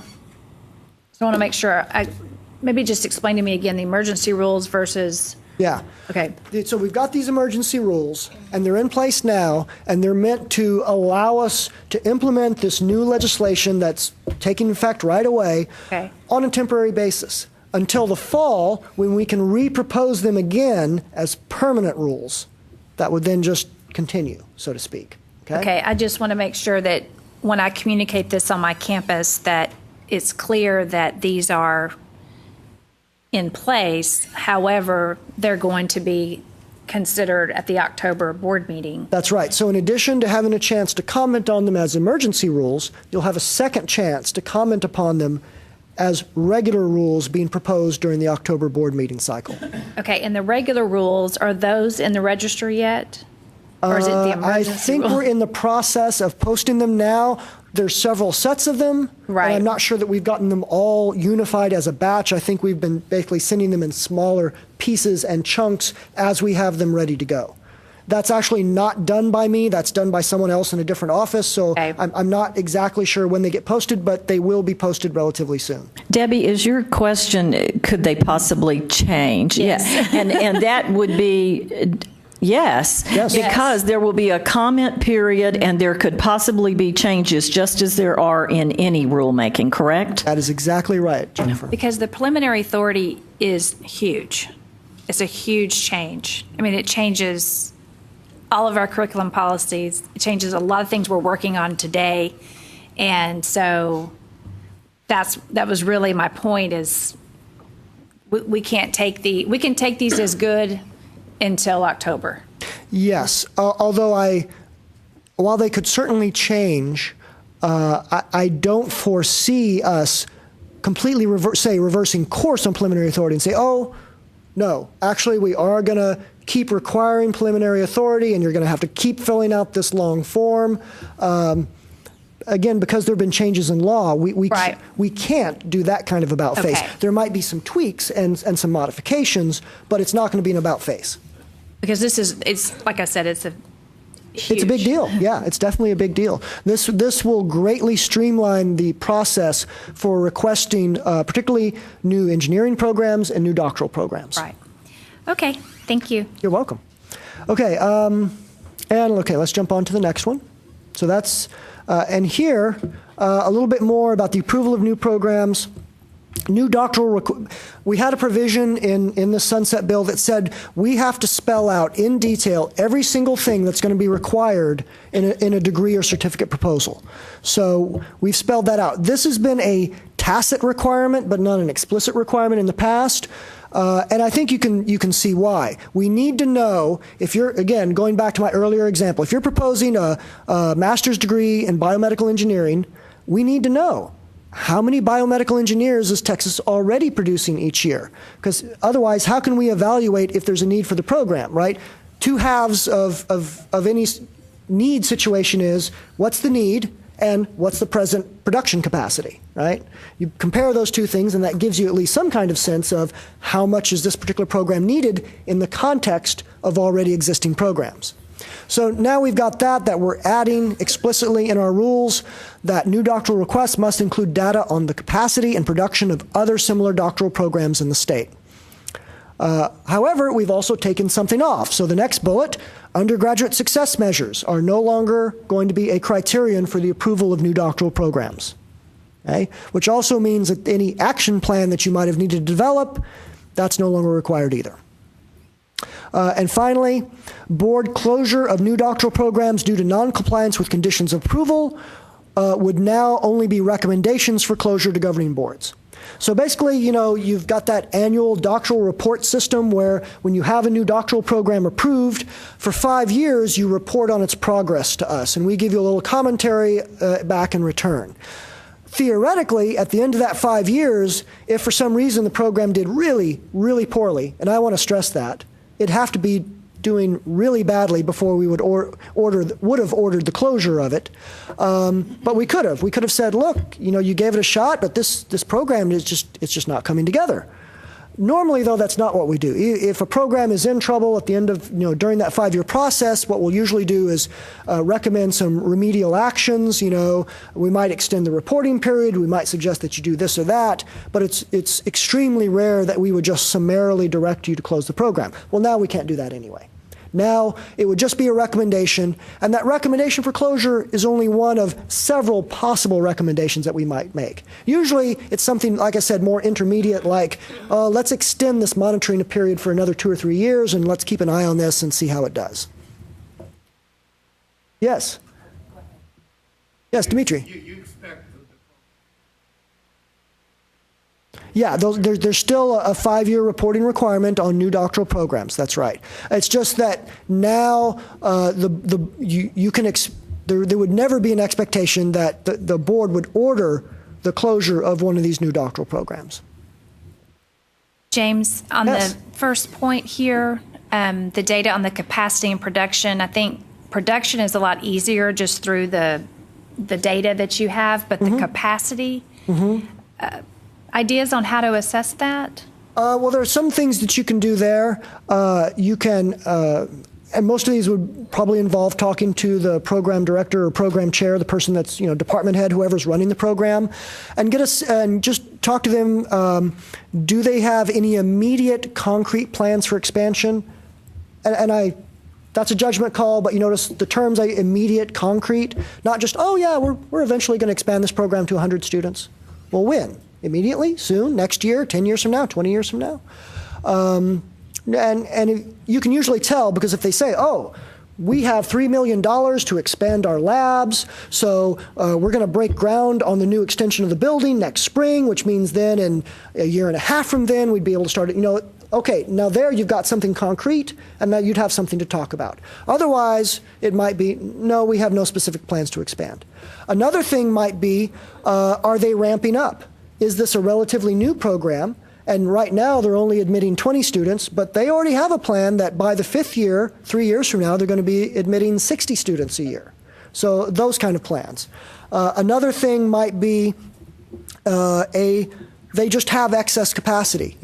So I want to make sure, maybe just explain to me again the emergency rules versus. Yeah. Okay. So we've got these emergency rules, and they're in place now, and they're meant to allow us to implement this new legislation that's taking effect right away on a temporary basis until the fall, when we can re-propose them again as permanent rules that would then just continue, so to speak. Okay, I just want to make sure that when I communicate this on my campus, that it's clear that these are in place. However, they're going to be considered at the October board meeting. That's right. So in addition to having a chance to comment on them as emergency rules, you'll have a second chance to comment upon them as regular rules being proposed during the October board meeting cycle. Okay, and the regular rules, are those in the register yet? Or is it the emergency I think rule? we're in the process of posting them now. There's several sets of them. Right. And I'm not sure that we've gotten them all unified as a batch. I think we've been basically sending them in smaller pieces and chunks as we have them ready to go. That's actually not done by me. That's done by someone else in a different office. So I'm not exactly sure when they get posted, but they will be posted relatively soon. Debbie, is your question, could they possibly change? Yes. Yeah. And that would be... Yes, because there will be a comment period and there could possibly be changes just as there are in any rulemaking, correct? That is exactly right, Jennifer. Because the preliminary authority is huge. It's a huge change. I mean, it changes all of our curriculum policies. It changes a lot of things we're working on today. And so that was really my point is we can't take we can take these as good until October. Yes, although while they could certainly change, I don't foresee us completely reversing course on preliminary authority and say, oh, no, actually we are going to keep requiring preliminary authority and you're going to have to keep filling out this long form. Again, because there have been changes in law, we can't do that kind of about face. There might be some tweaks and some modifications, but it's not going to be an about face. Because it's like I said, it's a huge. It's a big deal. Yeah, it's definitely a big deal. This will greatly streamline the process for requesting particularly new engineering programs and new doctoral programs. Right. Okay, thank you. You're welcome. Okay, let's jump on to the next one. So that's, and here, a little bit more about the approval of new programs. New doctoral, we had a provision in the Sunset Bill that said we have to spell out in detail every single thing that's going to be required in a degree or certificate proposal. So we've spelled that out. This has been a tacit requirement, but not an explicit requirement in the past. And I think you can see why. We need to know, if you're, again, going back to my earlier example, if you're proposing a master's degree in biomedical engineering, we need to know how many biomedical engineers is Texas already producing each year? Because otherwise, how can we evaluate if there's a need for the program, right? Two halves of any need situation is what's the need and what's the present production capacity, right? You compare those two things, and that gives you at least some kind of sense of how much is this particular program needed in the context of already existing programs. So now we've got that we're adding explicitly in our rules that new doctoral requests must include data on the capacity and production of other similar doctoral programs in the state. However, we've also taken something off. So the next bullet, undergraduate success measures are no longer going to be a criterion for the approval of new doctoral programs. Okay? Which also means that any action plan that you might have needed to develop, that's no longer required either. And finally, board closure of new doctoral programs due to noncompliance with conditions of approval would now only be recommendations for closure to governing boards. So basically, you've got that annual doctoral report system where when you have a new doctoral program approved, for 5 years you report on its progress to us, and we give you a little commentary back in return. Theoretically, at the end of that 5 years, if for some reason the program did really, really poorly, and I want to stress that, it'd have to be doing really badly before we would have ordered the closure of it. But we could have. We could have said, look, you gave it a shot, but this program it's just not coming together. Normally, though, that's not what we do. If a program is in trouble at the end of, during that 5-year process, what we'll usually do is recommend some remedial actions. We might extend the reporting period. We might suggest that you do this or that. But it's extremely rare that we would just summarily direct you to close the program. Well, now we can't do that anyway. Now, it would just be a recommendation, and that recommendation for closure is only one of several possible recommendations that we might make. Usually, it's something, like I said, more intermediate, like, let's extend this monitoring period for another 2 or 3 years, and let's keep an eye on this and see how it does. Yes? Yes, Dimitri? You expect Yeah, there's still a 5-year reporting requirement on new doctoral programs. That's right. It's just that now there would never be an expectation that the board would order the closure of one of these new doctoral programs. James, on Yes. the first point here, the data on the capacity and production, I think production is a lot easier just through the data that you have, but the capacity, ideas on how to assess that? Well, there are some things that you can do there. You can, and most of these would probably involve talking to the program director or program chair, the person that's, department head, whoever's running the program, and and just talk to them. Do they have any immediate concrete plans for expansion? And that's a judgment call, but you notice the terms immediate, concrete, not just, oh yeah, we're eventually going to expand this program to 100 students. Well, when? Immediately? Soon? Next year? 10 years from now? 20 years from now? And you can usually tell, because if they say, oh, we have $3 million to expand our labs, so we're going to break ground on the new extension of the building next spring, which means then in a year and a half from then we'd be able to start it. Okay, now there you've got something concrete, and now you'd have something to talk about. Otherwise, it might be, no, we have no specific plans to expand. Another thing might be, are they ramping up? Is this a relatively new program? And right now they're only admitting 20 students, but they already have a plan that by the 5th year, 3 years from now, they're going to be admitting 60 students a year. So those kind of plans. Another thing might be they just have excess capacity.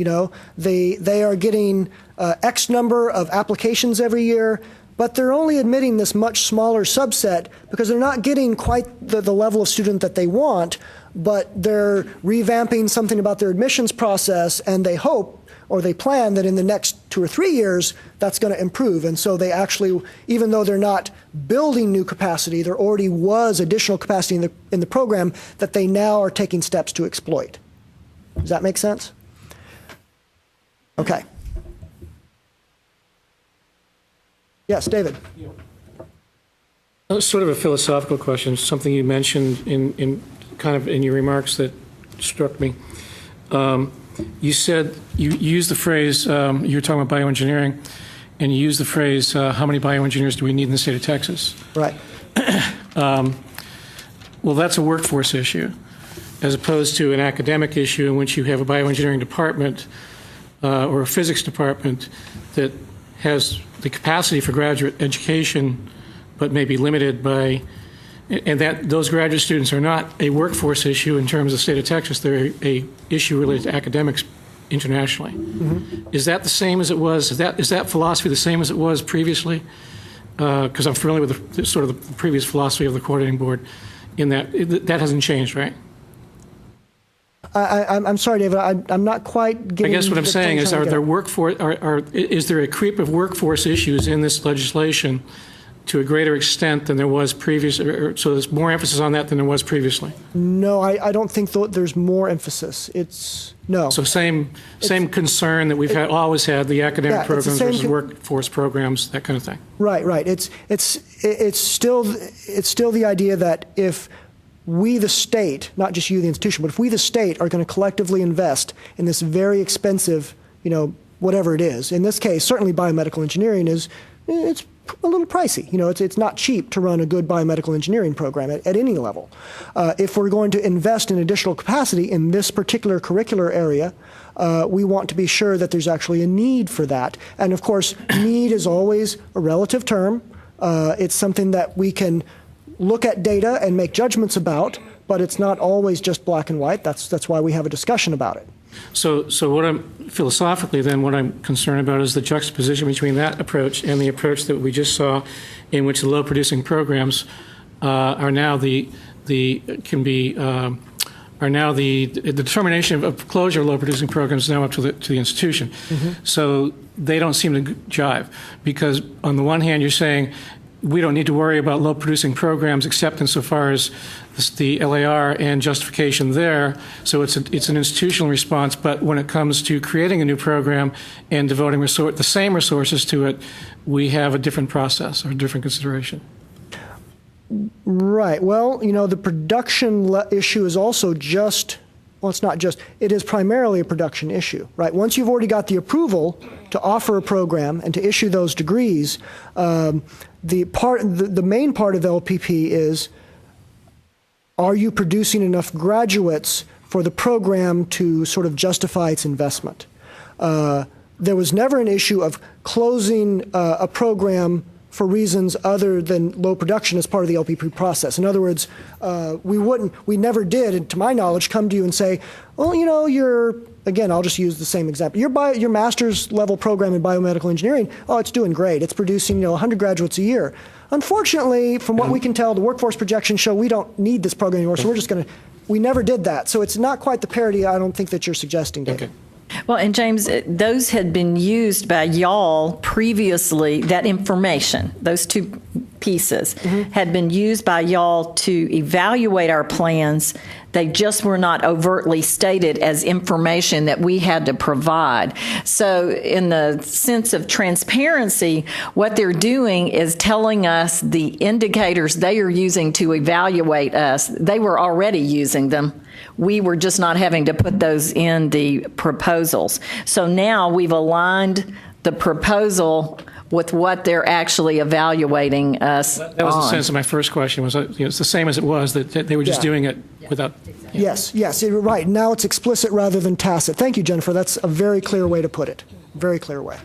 They are getting X number of applications every year, but they're only admitting this much smaller subset because they're not getting quite the level of student that they want, but they're revamping something about their admissions process, and they hope or they plan that in the next 2 or 3 years that's going to improve. And so they actually, even though they're not building new capacity, there already was additional capacity in the program that they now are taking steps to exploit. Does that make sense? Okay. Yes, David. Sort of a philosophical question, something you mentioned in your remarks that struck me. You said, you used the phrase, you were talking about bioengineering, and you used the phrase, how many bioengineers do we need in the state of Texas? Right. Well, that's a workforce issue, as opposed to an academic issue in which you have a bioengineering department or a physics department that has the capacity for graduate education, but may be limited by, and that those graduate students are not a workforce issue in terms of the state of Texas. They're a issue related to academics internationally. Mm-hmm. Is that the same as it was? Is that philosophy the same as it was previously? Because I'm familiar with the previous philosophy of the coordinating board. In that hasn't changed, right? I'm sorry, David. I'm not quite getting. I guess what I'm saying is, is there a creep of workforce issues in this legislation to a greater extent than there was previously? So there's more emphasis on that than there was previously? No, I don't think there's more emphasis. No. So same concern that we've always had, the academic programs versus workforce programs, that kind of thing. Right. It's still the idea that if we, the state, not just you, the institution, but if we, the state, are going to collectively invest in this very expensive, whatever it is, in this case, certainly biomedical engineering it's a little pricey. It's not cheap to run a good biomedical engineering program at any level. If we're going to invest in additional capacity in this particular curricular area, we want to be sure that there's actually a need for that. And of course, need is always a relative term. It's something that we can look at data and make judgments about, but it's not always just black and white. That's why we have a discussion about it. So what I'm philosophically then, what I'm concerned about is the juxtaposition between that approach and the approach that we just saw, in which the low-producing programs are now the determination of closure of low-producing programs is now up to the institution. So they don't seem to jive, because on the one hand you're saying we don't need to worry about low-producing programs except insofar as the LAR and justification there. So it's an institutional response. But when it comes to creating a new program and devoting the same resources to it, we have a different process or a different consideration. Right. Well, the production issue is also it's not just, it is primarily a production issue, right? Once you've already got the approval to offer a program and to issue those degrees, the main part of LPP is, are you producing enough graduates for the program to sort of justify its investment? There was never an issue of closing a program for reasons other than low production as part of the LPP process. In other words, we never did, and to my knowledge, come to you and say, well, again, I'll just use the same example. Your master's level program in biomedical engineering, it's doing great. It's producing 100 graduates a year. Unfortunately, from what we can tell, the workforce projections show we don't need this program anymore, so we never did that. So it's not quite the parity, I don't think, that you're suggesting, David. Okay. Well, and James, those had been used by y'all previously, that information, those two pieces, had been used by y'all to evaluate our plans. They just were not overtly stated as information that we had to provide. So in the sense of transparency, what they're doing is telling us the indicators they are using to evaluate us. They were already using them. We were just not having to put those in the proposals. So now we've aligned the proposal with what they're actually evaluating us That was the sense of my first question, was it's the same as it was, that they were just doing it without... Yes, you're right. Now it's explicit rather than tacit. Thank you, Jennifer. That's a very clear way to put it. Very clear way.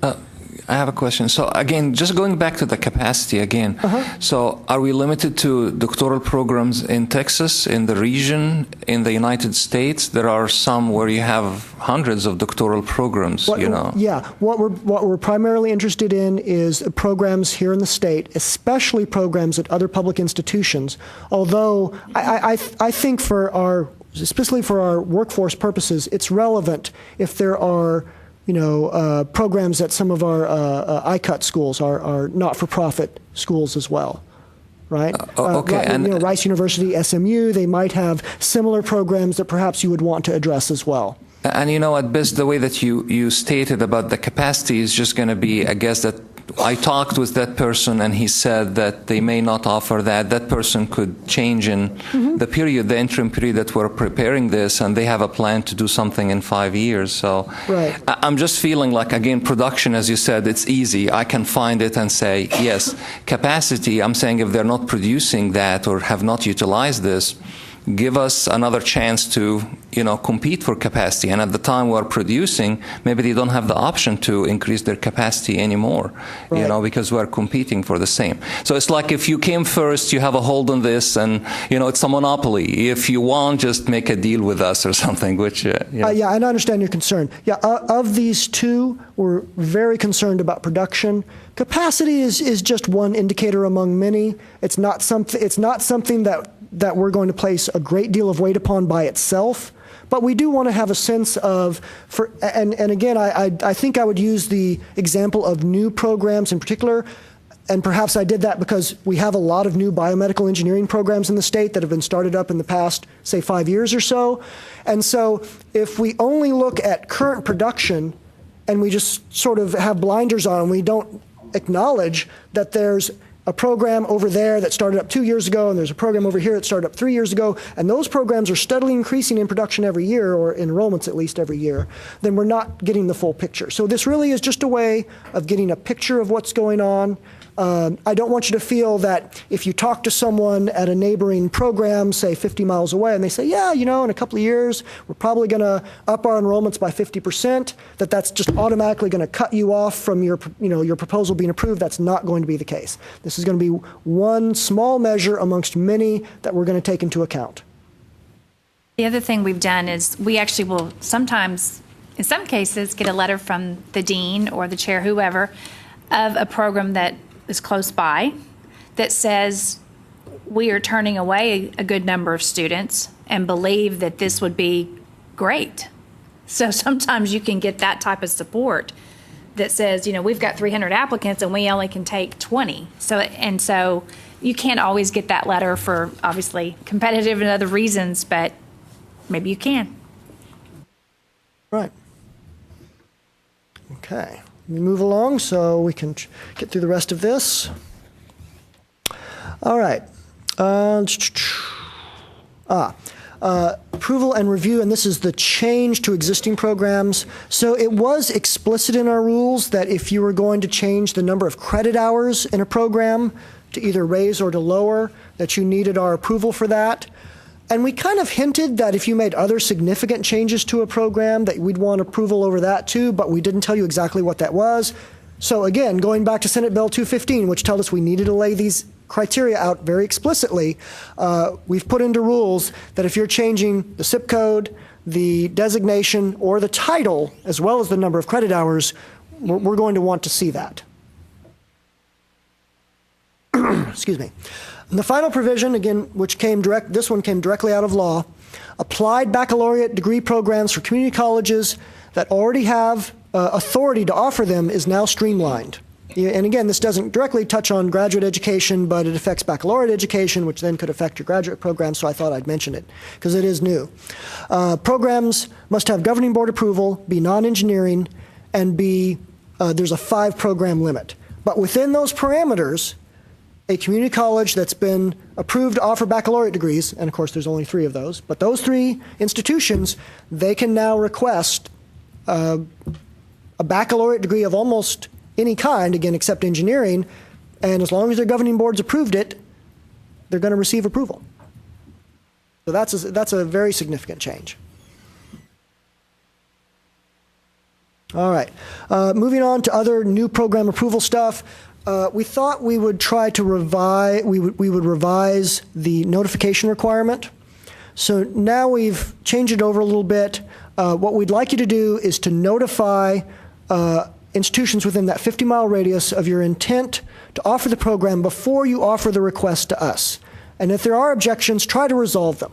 I have a question. So again, just going back to the capacity again. So are we limited to doctoral programs in Texas, in the region, in the United States? There are some where you have hundreds of doctoral programs, Yeah. What we're primarily interested in is programs here in the state, especially programs at other public institutions. Although I think especially for our workforce purposes, it's relevant if there are programs at some of our ICUT schools, are not-for-profit schools as well, right? Okay. Rice University, SMU, they might have similar programs that perhaps you would want to address as well. And at best, the way that you stated about the capacity is just going to be, I guess, that I talked with that person and he said that they may not offer that. That person could change in the interim period that we're preparing this, and they have a plan to do something in 5 years. So I'm just feeling like, again, production, as you said, it's easy. I can find it and say, yes. Capacity, I'm saying if they're not producing that or have not utilized this, give us another chance to, compete for capacity. And at the time we're producing, maybe they don't have the option to increase their capacity anymore, because we're competing for the same. So it's like if you came first, you have a hold on this, and, it's a monopoly. If you want, just make a deal with us or something, which, and I understand your concern. Yeah, of these two, we're very concerned about production. Capacity is just one indicator among many. It's not something that we're going to place a great deal of weight upon by itself, but we do want to have a sense of, and again, I think I would use the example of new programs in particular, and perhaps I did that because we have a lot of new biomedical engineering programs in the state that have been started up in the past, say, 5 years or so. And so if we only look at current production and we just sort of have blinders on and we don't acknowledge that there's a program over there that started up 2 years ago, and there's a program over here that started up 3 years ago, and those programs are steadily increasing in production every year, or enrollments at least every year, then we're not getting the full picture. So this really is just a way of getting a picture of what's going on. I don't want you to feel that if you talk to someone at a neighboring program, say 50 miles away, and they say, yeah, in a couple of years, we're probably going to up our enrollments by 50%, that's just automatically going to cut you off from your proposal being approved. That's not going to be the case. This is going to be one small measure amongst many that we're going to take into account. The other thing we've done is we actually will sometimes, in some cases, get a letter from the dean or the chair, whoever, of a program that is close by that says we are turning away a good number of students and believe that this would be great. So sometimes you can get that type of support that says, you know, we've got 300 applicants and we only can take 20. So you can't always get that letter for obviously competitive and other reasons, but maybe you can. Right. Okay. We move along so we can get through the rest of this. All right. Approval and review, and this is the change to existing programs. So it was explicit in our rules that if you were going to change the number of credit hours in a program to either raise or to lower, that you needed our approval for that. And we kind of hinted that if you made other significant changes to a program that we'd want approval over that too, but we didn't tell you exactly what that was. So again, going back to Senate Bill 215, which told us we needed to lay these criteria out very explicitly, we've put into rules that if you're changing the zip code, the designation, or the title, as well as the number of credit hours, we're going to want to see that. Excuse me. And the final provision, again, this one came directly out of law, applied baccalaureate degree programs for community colleges that already have authority to offer them is now streamlined. And again, this doesn't directly touch on graduate education, but it affects baccalaureate education, which then could affect your graduate program, so I thought I'd mention it, because it is new. Programs must have governing board approval, be non-engineering, and there's a 5-program limit. But within those parameters, a community college that's been approved to offer baccalaureate degrees, and of course there's only 3 of those, but those 3 institutions, they can now request a baccalaureate degree of almost any kind, again, except engineering, and as long as their governing boards approved it, they're going to receive approval. So that's a very significant change. All right. Moving on to other new program approval stuff. We thought we would try to revise the notification requirement. So now we've changed it over a little bit. What we'd like you to do is to notify institutions within that 50-mile radius of your intent to offer the program before you offer the request to us. And if there are objections, try to resolve them.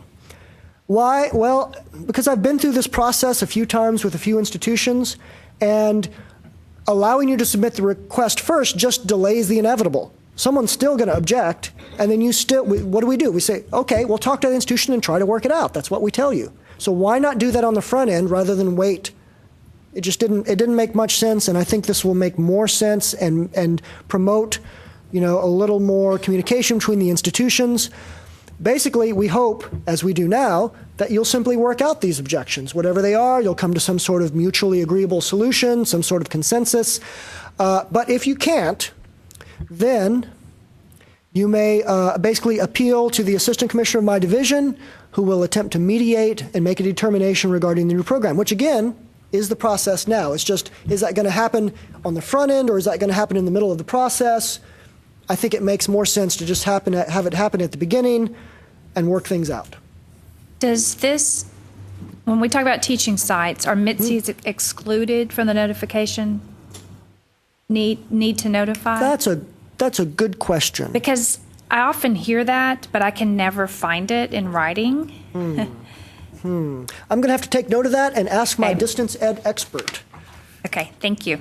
Why? Well, because I've been through this process a few times with a few institutions, and allowing you to submit the request first just delays the inevitable. Someone's still going to object, and then what do? We say, okay, we'll talk to the institution and try to work it out. That's what we tell you. So why not do that on the front end rather than wait? It didn't make much sense, and I think this will make more sense and promote, a little more communication between the institutions. Basically, we hope, as we do now, that you'll simply work out these objections. Whatever they are, you'll come to some sort of mutually agreeable solution, some sort of consensus. But if you can't, then you may basically appeal to the assistant commissioner of my division, who will attempt to mediate and make a determination regarding the new program, which again is the process now. It's just, is that going to happen on the front end or is that going to happen in the middle of the process? I think it makes more sense to just have it happen at the beginning and work things out. Does this, when we talk about teaching sites, are MITSEs excluded from the notification? Need to notify? That's a good question. Because I often hear that, but I can never find it in writing. I'm going to have to take note of that and ask my distance ed expert. Okay, thank you.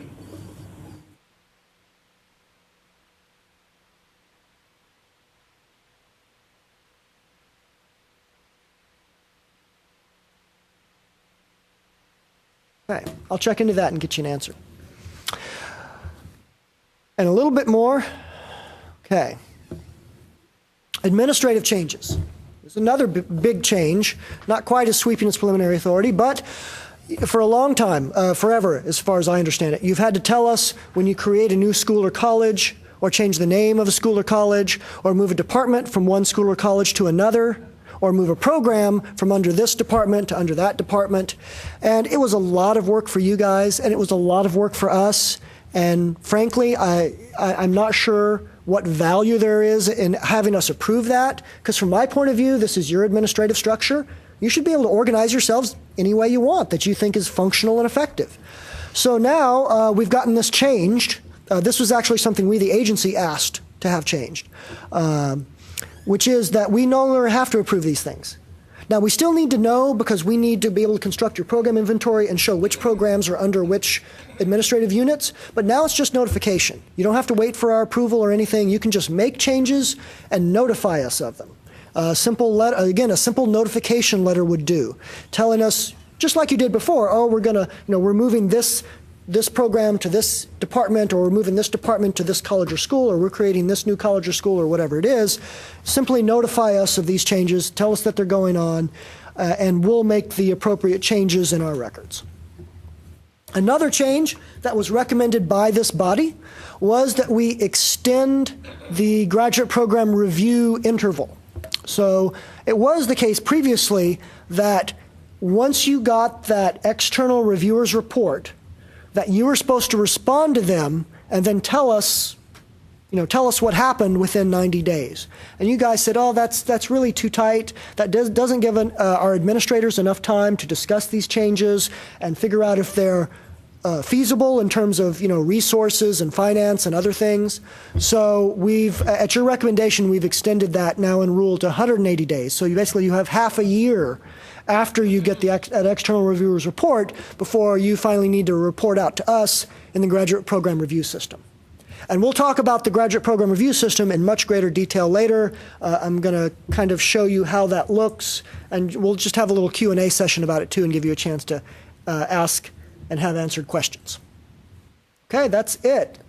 Okay, I'll check into that and get you an answer. And a little bit more. Okay. Administrative changes. There's another big change, not quite as sweeping as preliminary authority, but for a long time, forever, as far as I understand it, you've had to tell us when you create a new school or college, or change the name of a school or college, or move a department from one school or college to another, or move a program from under this department to under that department. And it was a lot of work for you guys, and it was a lot of work for us. And frankly, I'm not sure what value there is in having us approve that, because from my point of view, this is your administrative structure. You should be able to organize yourselves any way you want that you think is functional and effective. So now we've gotten this changed. This was actually something we, the agency, asked to have changed, which is that we no longer have to approve these things. Now, we still need to know, because we need to be able to construct your program inventory and show which programs are under which administrative units, but now it's just notification. You don't have to wait for our approval or anything. You can just make changes and notify us of them. A simple notification letter would do, telling us, just like you did before, oh, we're moving this program to this department, or we're moving this department to this college or school, or we're creating this new college or school, or whatever it is. Simply notify us of these changes, tell us that they're going on, and we'll make the appropriate changes in our records. Another change that was recommended by this body was that we extend the graduate program review interval. So it was the case previously that once you got that external reviewer's report, that you were supposed to respond to them and then tell us what happened within 90 days. And you guys said, oh, that's really too tight. That doesn't give our administrators enough time to discuss these changes and figure out if they're feasible in terms of resources and finance and other things. So at your recommendation, we've extended that now in rule to 180 days. So you have half a year after you get that external reviewer's report before you finally need to report out to us in the graduate program review system. And we'll talk about the graduate program review system in much greater detail later. I'm going to kind of show you how that looks, and we'll just have a little Q&A session about it too and give you a chance to ask and have answered questions. Okay, that's it.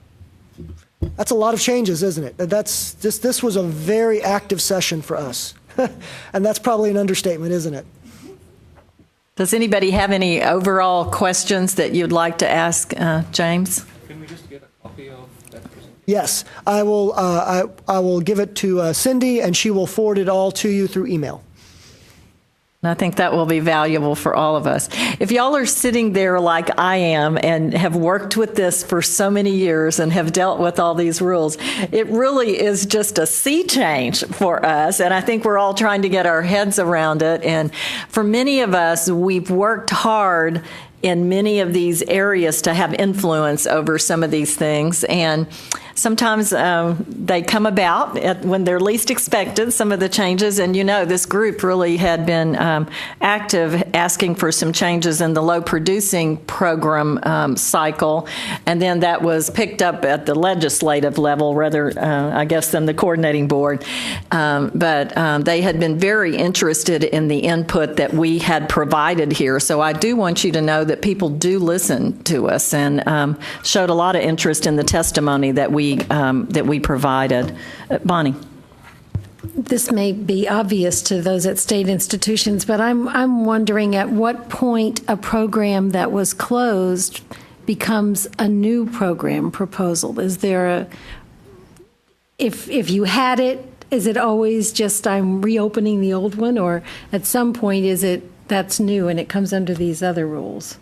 That's a lot of changes, isn't it? This was a very active session for us. And that's probably an understatement, isn't it? Does anybody have any overall questions that you'd like to ask James? Can we just get a copy of that presentation? Yes, I will give it to Cindy, and she will forward it all to you through email. And I think that will be valuable for all of us. If y'all are sitting there like I am and have worked with this for so many years and have dealt with all these rules, it really is just a sea change for us. And I think we're all trying to get our heads around it. And for many of us, we've worked hard in many of these areas to have influence over some of these things. And sometimes they come about when they're least expected, some of the changes. And this group really had been active asking for some changes in the low producing program cycle. And then that was picked up at the legislative level rather, I guess, than the coordinating board. But they had been very interested in the input that we had provided here. So I do want you to know that people do listen to us and showed a lot of interest in the testimony that we provided. Bonnie. This may be obvious to those at state institutions, but I'm wondering at what point a program that was closed becomes a new program proposal. Is there if you had it, is it always just I'm reopening the old one, or at some point is it that's new and it comes under these other rules?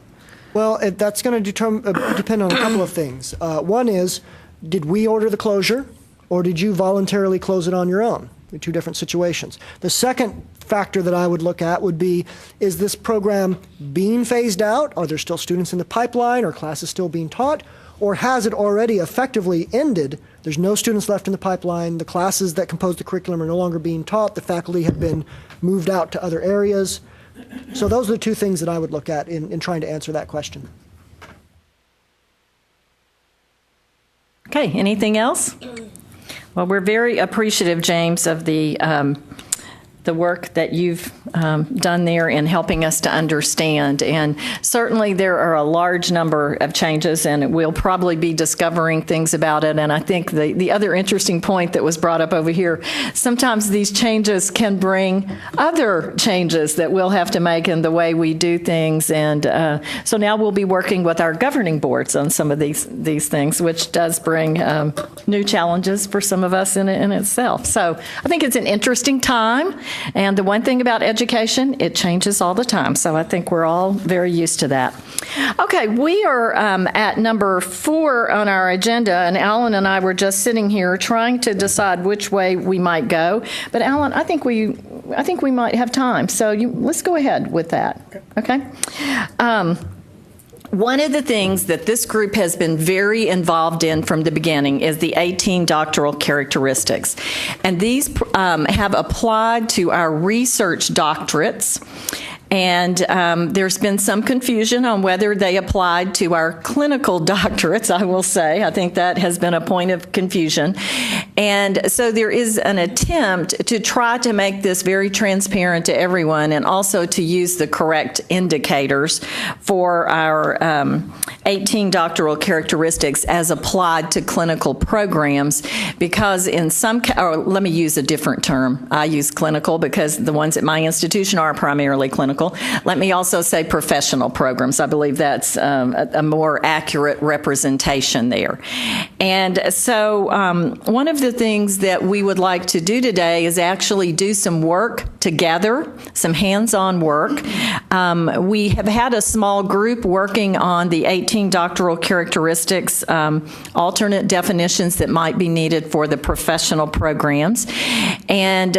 Well, that's going to depend on a couple of things. One is, did we order the closure, or did you voluntarily close it on your own? They're two different situations. The second factor that I would look at would be, is this program being phased out? Are there still students in the pipeline? Are classes still being taught? Or has it already effectively ended? There's no students left in the pipeline. The classes that compose the curriculum are no longer being taught. The faculty have been moved out to other areas. So those are the two things that I would look at in trying to answer that question. Okay, anything else? Well, we're very appreciative, James, of the work that you've done there in helping us to understand. And certainly there are a large number of changes, and we'll probably be discovering things about it. And I think the other interesting point that was brought up over here, sometimes these changes can bring other changes that we'll have to make in the way we do things. And so now we'll be working with our governing boards on some of these things, which does bring new challenges for some of us in itself. So I think it's an interesting time. And the one thing about education, it changes all the time. So I think we're all very used to that. Okay, we are at number 4 on our agenda, and Alan and I were just sitting here trying to decide which way we might go. But Alan, I think we might have time. So let's go ahead with that. Okay? One of the things that this group has been very involved in from the beginning is the 18 doctoral characteristics. And these have applied to our research doctorates. And there's been some confusion on whether they applied to our clinical doctorates, I will say. I think that has been a point of confusion. And so there is an attempt to try to make this very transparent to everyone and also to use the correct indicators for our 18 doctoral characteristics as applied to clinical programs, because in some, or let me use a different term. I use clinical because the ones at my institution are primarily clinical. Let me also say professional programs. I believe that's a more accurate representation there. And so one of the things that we would like to do today is actually do some work together, some hands-on work. We have had a small group working on the 18 doctoral characteristics, alternate definitions that might be needed for the professional programs. And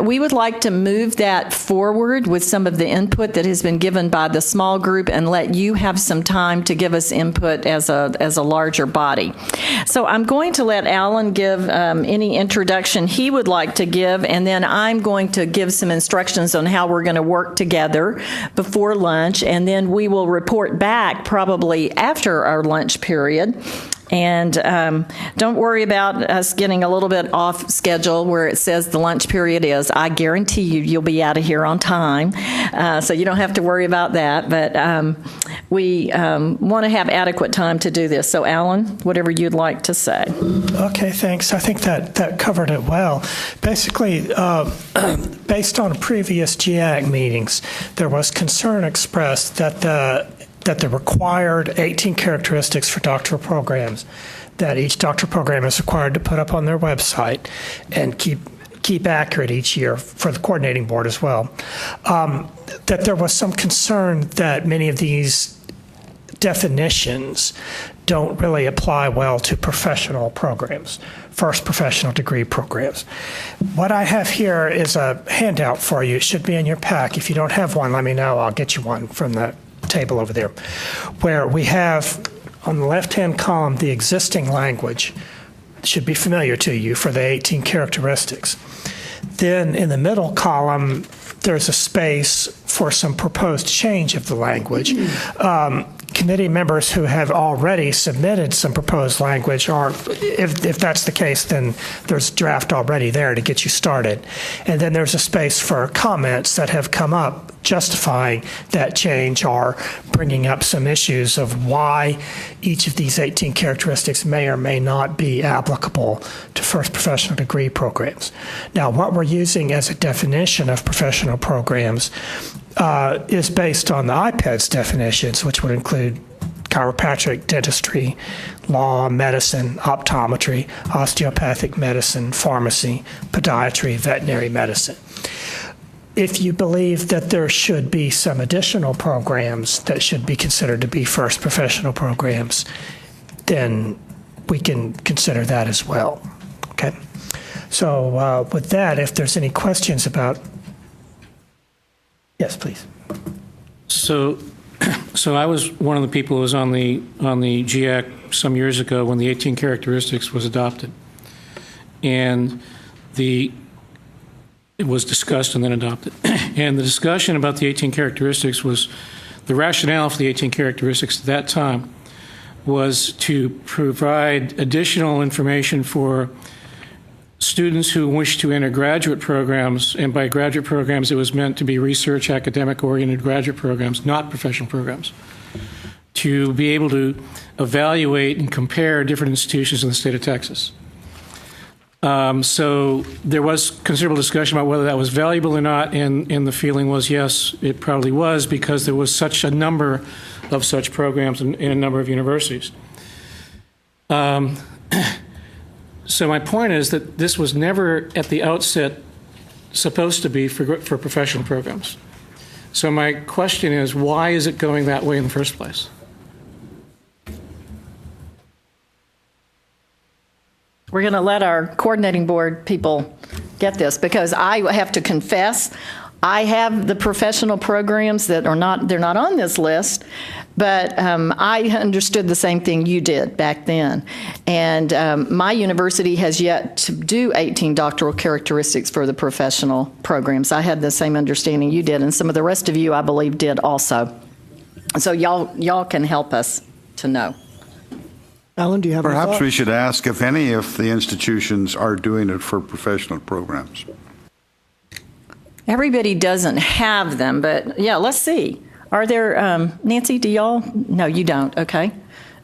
we would like to move that forward with some of the input that has been given by the small group and let you have some time to give us input as a larger body. So I'm going to let Alan give any introduction he would like to give, and then I'm going to give some instructions on how we're going to work together before lunch, and then we will report back probably after our lunch period. And don't worry about us getting a little bit off schedule where it says the lunch period is. I guarantee you'll be out of here on time, so you don't have to worry about that. But we want to have adequate time to do this. So, Alan, whatever you'd like to say. Okay, thanks. I think that covered it well. Basically, based on previous GEAC meetings, there was concern expressed that the required 18 characteristics for doctoral programs that each doctoral program is required to put up on their website and keep accurate each year for the coordinating board as well, that there was some concern that many of these definitions don't really apply well to professional programs, first professional degree programs. What I have here is a handout for you. It should be in your pack. If you don't have one, let me know. I'll get you one from the table over there, where we have on the left-hand column the existing language. It should be familiar to you for the 18 characteristics. Then in the middle column, there's a space for some proposed change of the language. Committee members who have already submitted some proposed language, or if that's the case, then there's a draft already there to get you started. And then there's a space for comments that have come up justifying that change or bringing up some issues of why each of these 18 characteristics may or may not be applicable to first professional degree programs. Now, what we're using as a definition of professional programs is based on the IPEDS definitions, which would include chiropractic, dentistry, law, medicine, optometry, osteopathic medicine, pharmacy, podiatry, veterinary medicine. If you believe that there should be some additional programs that should be considered to be first professional programs, then we can consider that as well. Okay. So with that, if there's any questions about, yes, please. So I was one of the people who was on the GEAC some years ago when the 18 characteristics was adopted, and it was discussed and then adopted. And the discussion about the 18 characteristics was, the rationale for the 18 characteristics at that time was to provide additional information for students who wish to enter graduate programs, and by graduate programs it was meant to be research, academic-oriented graduate programs, not professional programs, to be able to evaluate and compare different institutions in the state of Texas. So there was considerable discussion about whether that was valuable or not, and the feeling was yes, it probably was, because there was such a number of such programs in a number of universities. So my point is that this was never at the outset supposed to be for professional programs. So my question is, why is it going that way in the first place? We're going to let our coordinating board people get this, because I have to confess, I have the professional programs that are not, they're not on this list, but I understood the same thing you did back then. And my university has yet to do 18 doctoral characteristics for the professional programs. I had the same understanding you did, and some of the rest of you, I believe, did also. So y'all can help us to know. Alan, do you have any Perhaps thoughts? we should ask if any of the institutions are doing it for professional programs. Everybody doesn't have them, but yeah, let's see. Are there, Nancy, do y'all? No, you don't, okay.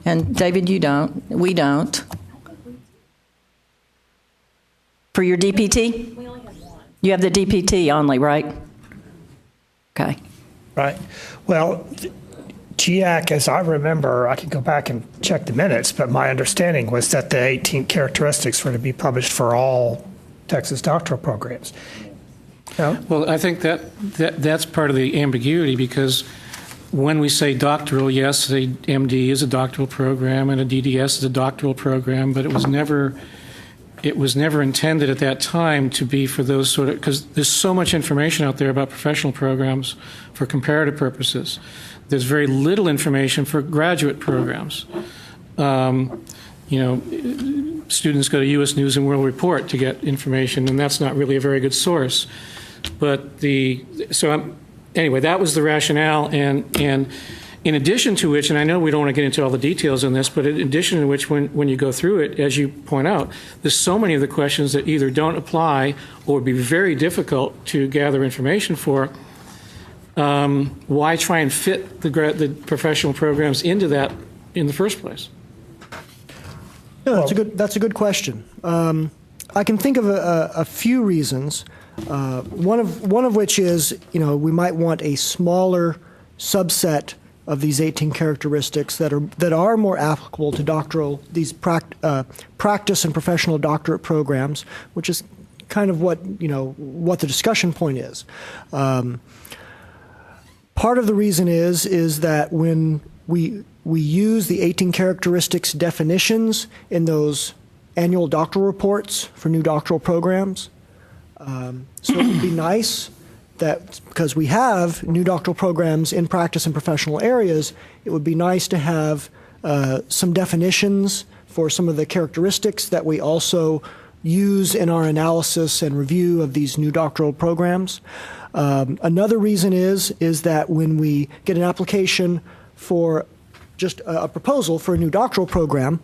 And David, you don't. We don't. For your DPT? We only have one. You have the DPT only, right? Okay. Right. Well, GEAC, as I remember, I could go back and check the minutes, but my understanding was that the 18 characteristics were to be published for all Texas doctoral programs. No? Well, I think that's part of the ambiguity, because when we say doctoral, yes, the MD is a doctoral program and a DDS is a doctoral program, but it was never intended at that time to be for those sort of, because there's so much information out there about professional programs for comparative purposes. There's very little information for graduate programs. Students go to U.S. News and World Report to get information, and that's not really a very good source. But anyway, that was the rationale, and in addition to which, and I know we don't want to get into all the details on this, but in addition to which, when you go through it, as you point out, there's so many of the questions that either don't apply or would be very difficult to gather information for. Why try and fit the professional programs into that in the first place? No, that's a good question. I can think of a few reasons. One of which is, we might want a smaller subset of these 18 characteristics that are more applicable to these practice and professional doctorate programs, which is kind of what the discussion point is. Part of the reason is that when we use the 18 characteristics definitions in those annual doctoral reports for new doctoral programs, so it would be nice that, because we have new doctoral programs in practice and professional areas, it would be nice to have some definitions for some of the characteristics that we also use in our analysis and review of these new doctoral programs. Another reason is that when we get an application for just a proposal for a new doctoral program,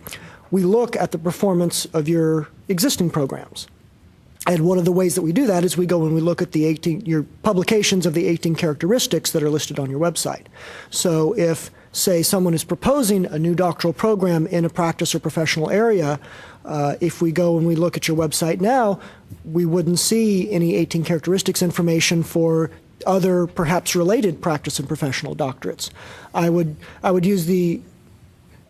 we look at the performance of your existing programs. And one of the ways that we do that is we go and we look at your publications of the 18 characteristics that are listed on your website. So if, say, someone is proposing a new doctoral program in a practice or professional area, if we go and we look at your website now, we wouldn't see any 18 characteristics information for other perhaps related practice and professional doctorates. I would use the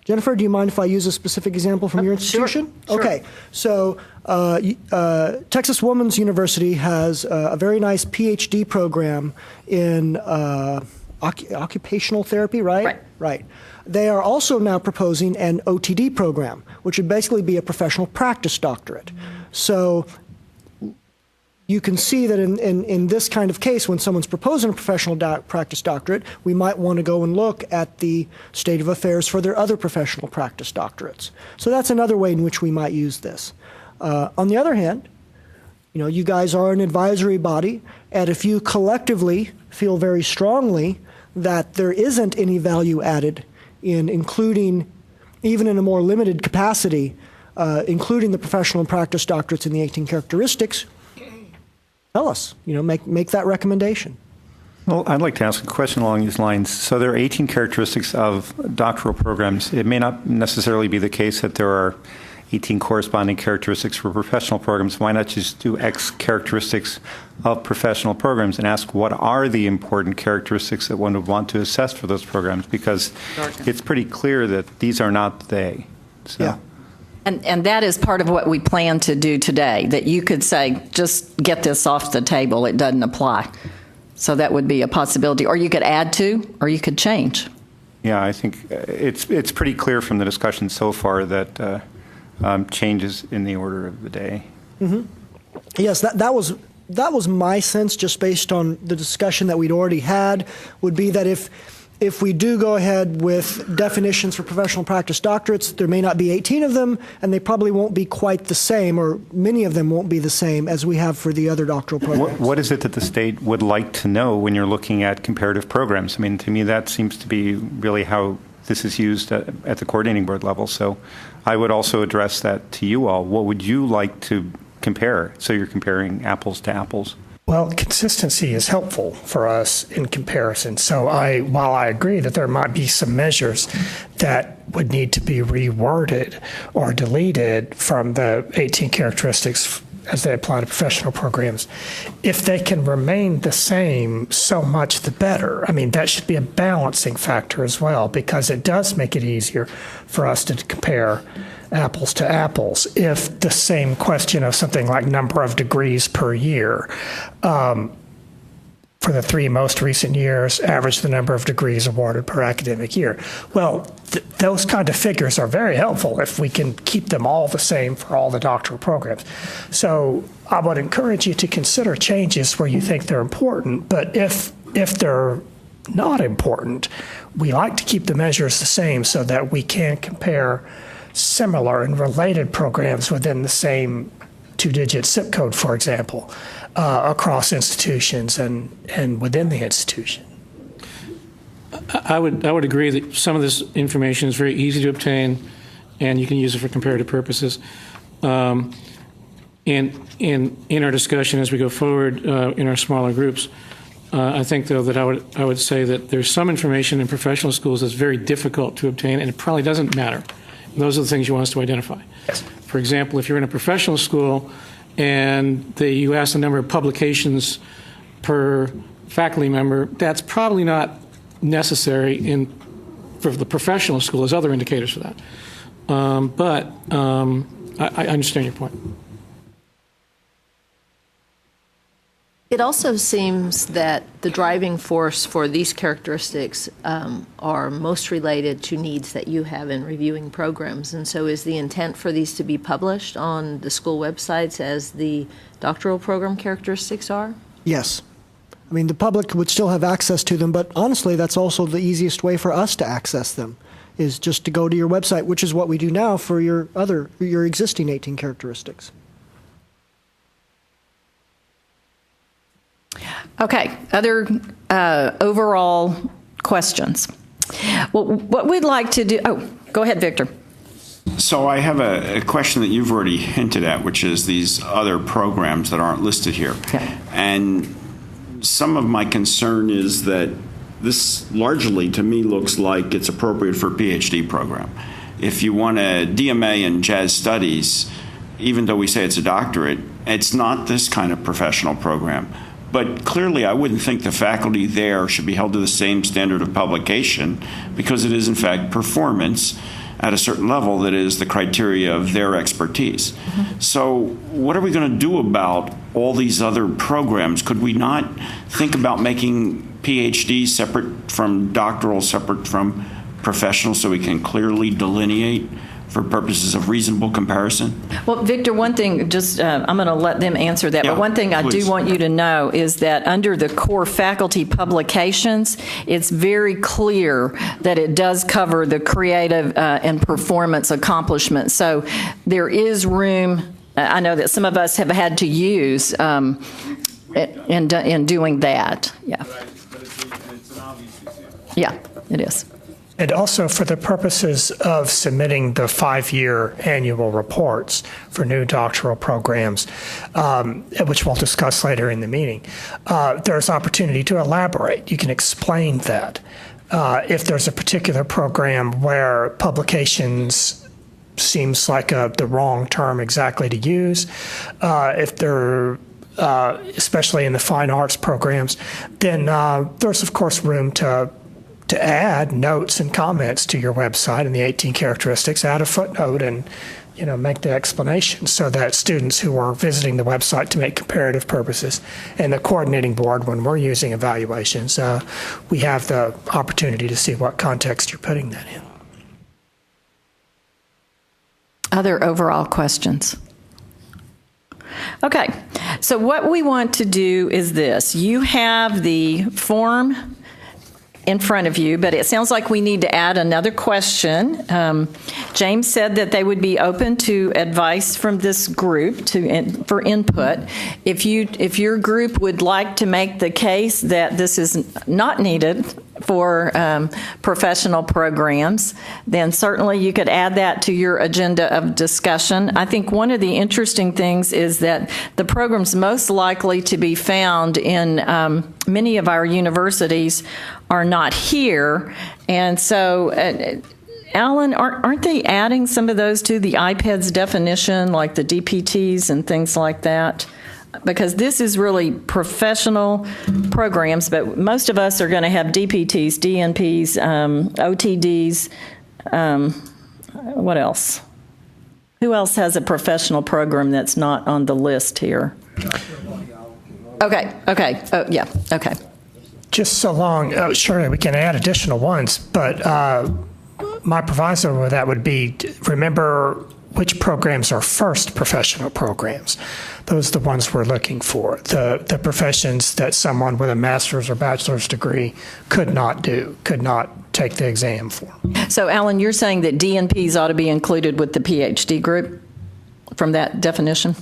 Jennifer, do you mind if I use a specific example from your institution? Sure. Okay. So Texas Women's University has a very nice PhD program in occupational therapy, right? Right. They are also now proposing an OTD program, which would basically be a professional practice doctorate. So you can see that in this kind of case, when someone's proposing a professional practice doctorate, we might want to go and look at the state of affairs for their other professional practice doctorates. So that's another way in which we might use this. On the other hand, you guys are an advisory body, and if you collectively feel very strongly that there isn't any value added in including, even in a more limited capacity, including the professional and practice doctorates in the 18 characteristics, tell us, make that recommendation. Well, I'd like to ask a question along these lines. So there are 18 characteristics of doctoral programs. It may not necessarily be the case that there are 18 corresponding characteristics for professional programs. Why not just do X characteristics of professional programs and ask what are the important characteristics that one would want to assess for those programs? Because it's pretty clear that these are not they. So. Yeah. And that is part of what we plan to do today, that you could say, just get this off the table, it doesn't apply. So that would be a possibility. Or you could add to, or you could change. Yeah, I think it's pretty clear from the discussion so far that changes in the order of the day. Mm-hmm. Yes, that was my sense, just based on the discussion that we'd already had, would be that if we do go ahead with definitions for professional practice doctorates, there may not be 18 of them, and they probably won't be quite the same, or many of them won't be the same as we have for the other doctoral programs. What is it that the state would like to know when you're looking at comparative programs? I mean, to me, that seems to be really how this is used at the coordinating board level. So I would also address that to you all. What would you like to compare? So you're comparing apples to apples. Well, consistency is helpful for us in comparison. So while I agree that there might be some measures that would need to be reworded or deleted from the 18 characteristics as they apply to professional programs, if they can remain the same, so much the better. I mean, that should be a balancing factor as well, because it does make it easier for us to compare apples to apples if the same question of something like number of degrees per year for the 3 most recent years average the number of degrees awarded per academic year. Well, those kind of figures are very helpful if we can keep them all the same for all the doctoral programs. So I would encourage you to consider changes where you think they're important, but if they're not important, we like to keep the measures the same so that we can compare similar and related programs within the same 2-digit zip code, for example, across institutions and within the institution. I would agree that some of this information is very easy to obtain, and you can use it for comparative purposes. And in our discussion as we go forward in our smaller groups, I think, though, that I would say that there's some information in professional schools that's very difficult to obtain, and it probably doesn't matter. Those are the things you want us to identify. Yes. For example, if you're in a professional school and you ask the number of publications per faculty member, that's probably not necessary for the professional school. There's other indicators for that. But I understand your point. It also seems that the driving force for these characteristics are most related to needs that you have in reviewing programs. And so is the intent for these to be published on the school websites as the doctoral program characteristics are? Yes. I mean, the public would still have access to them, but honestly, that's also the easiest way for us to access them, is just to go to your website, which is what we do now for your existing 18 characteristics. Okay, other overall questions? Well, what we'd like to do, go ahead, Victor. So I have a question that you've already hinted at, which is these other programs that aren't listed here. Okay. And some of my concern is that this largely, to me, looks like it's appropriate for a PhD program. If you want a DMA in jazz studies, even though we say it's a doctorate, it's not this kind of professional program. But clearly, I wouldn't think the faculty there should be held to the same standard of publication, because it is, in fact, performance at a certain level that is the criteria of their expertise. Mm-hmm. So what are we going to do about all these other programs? Could we not think about making PhD separate from doctoral, separate from professional, so we can clearly delineate for purposes of reasonable comparison? Well, Victor, one thing, just I'm going to let them answer that, but one thing I do want you to know is that under the core faculty publications, it's very clear that it does cover the creative and performance accomplishments. So there is room, I know that some of us have had to use in doing that. Yeah. But it's an obvious example. Yeah, it is. And also for the purposes of submitting the 5-year annual reports for new doctoral programs, which we'll discuss later in the meeting, there's opportunity to elaborate. You can explain that. If there's a particular program where publications seems like the wrong term exactly to use, if they're especially in the fine arts programs, then there's of course room to add notes and comments to your website and the 18 characteristics, add a footnote and make the explanation so that students who are visiting the website to make comparative purposes and the coordinating board, when we're using evaluations, we have the opportunity to see what context you're putting that in. Other overall questions? Okay, so what we want to do is this. You have the form in front of you, but it sounds like we need to add another question. James said that they would be open to advice from this group for input. If your group would like to make the case that this is not needed for professional programs, then certainly you could add that to your agenda of discussion. I think one of the interesting things is that the programs most likely to be found in many of our universities are not here. And so, Alan, aren't they adding some of those to the iPads definition, like the DPTs and things like that? Because this is really professional programs, but most of us are going to have DPTs, DNPs, OTDs. What else? Who else has a professional program that's not on the list here? Okay. Oh, yeah. Okay. Just so long, surely we can add additional ones, but my proviso with that would be, remember which programs are first professional programs. Those are the ones we're looking for, the professions that someone with a master's or bachelor's degree could not take the exam for. So, Alan, you're saying that DNPs ought to be included with the PhD group from that definition?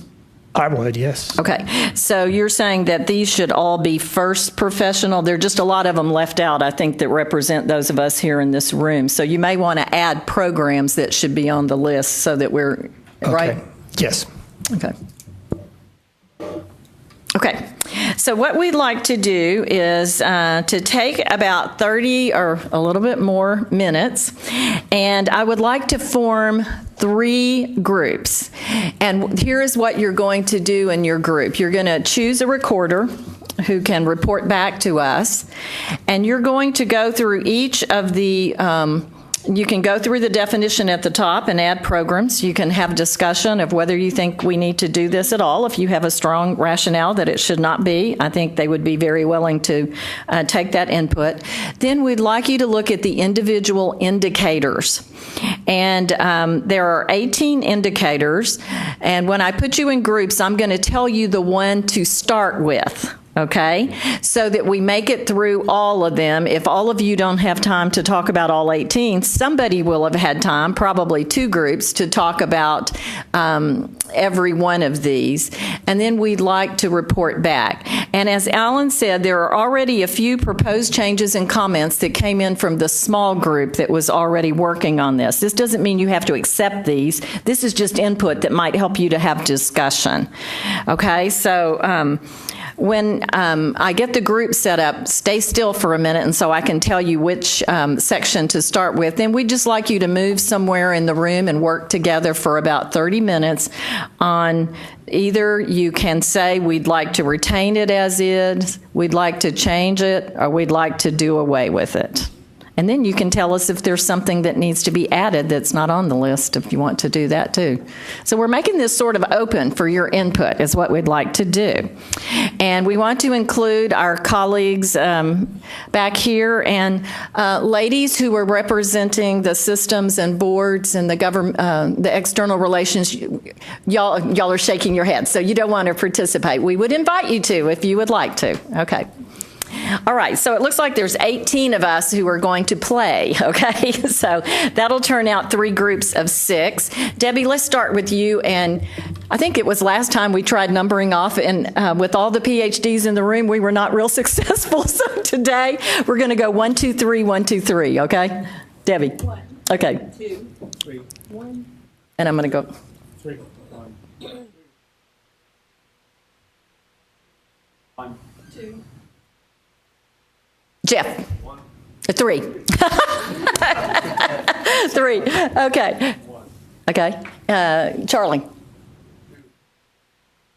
I would, yes. Okay, so you're saying that these should all be first professional. There are just a lot of them left out, I think, that represent those of us here in this room. So you may want to add programs that should be on the list so that we're, right? Yes. Okay. Okay, so what we'd like to do is to take about 30 or a little bit more minutes, and I would like to form 3 groups. And here is what you're going to do in your group. You're going to choose a recorder who can report back to us, and you're going to go through each of the you can go through the definition at the top and add programs. You can have discussion of whether you think we need to do this at all. If you have a strong rationale that it should not be, I think they would be very willing to take that input. Then we'd like you to look at the individual indicators. And there are 18 indicators. And when I put you in groups, I'm going to tell you the one to start with. Okay, so that we make it through all of them. If all of you don't have time to talk about all 18, somebody will have had time, probably 2 groups, to talk about every one of these. And then we'd like to report back. And as Alan said, there are already a few proposed changes and comments that came in from the small group that was already working on this. This doesn't mean you have to accept these. This is just input that might help you to have discussion. Okay, so when I get the group set up, stay still for a minute and so I can tell you which section to start with. Then we'd just like you to move somewhere in the room and work together for about 30 minutes on either you can say we'd like to retain it as is, we'd like to change it, or we'd like to do away with it. And then you can tell us if there's something that needs to be added that's not on the list if you want to do that too. So we're making this sort of open for your input is what we'd like to do. And we want to include our colleagues back here and ladies who are representing the systems and boards and the government, the external relations. Y'all are shaking your heads, so you don't want to participate. We would invite you to if you would like to. Okay. All right, so it looks like there's 18 of us who are going to play, okay? So that'll turn out 3 groups of 6. Debbie, let's start with you. And I think it was last time we tried numbering off, and with all the PhDs in the room, we were not real successful. So today, we're going to go 1, 2, 3, 1, 2, 3, okay? Debbie. 1. Okay. 2, 3, 1. And I'm going to go 3, 1. 1, 2. Jeff. 3. 3. Okay. Okay. Charlie.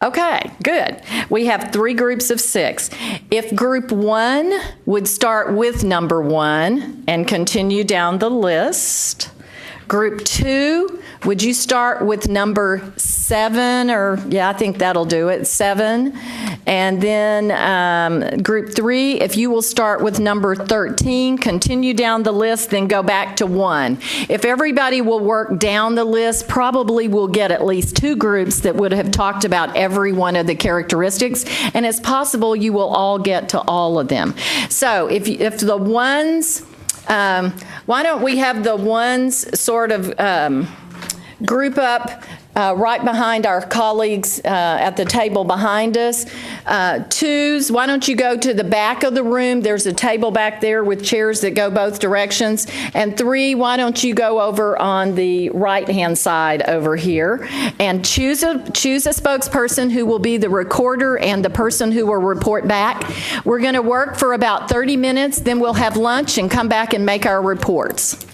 Okay, good. We have 3 groups of 6. If group 1 would start with number 1 and continue down the list, group 2 would you start with number 7, or, yeah, I think that'll do it, 7. And then group 3, if you will start with number 13, continue down the list, then go back to 1. If everybody will work down the list, probably we'll get at least 2 groups that would have talked about every one of the characteristics, and it's possible you will all get to all of them. So if the ones, why don't we have the ones sort of group up right behind our colleagues at the table behind us. 2s, why don't you go to the back of the room? There's a table back there with chairs that go both directions. And 3, why don't you go over on the right-hand side over here and choose a spokesperson who will be the recorder and the person who will report back. We're going to work for about 30 minutes, then we'll have lunch and come back and make our reports.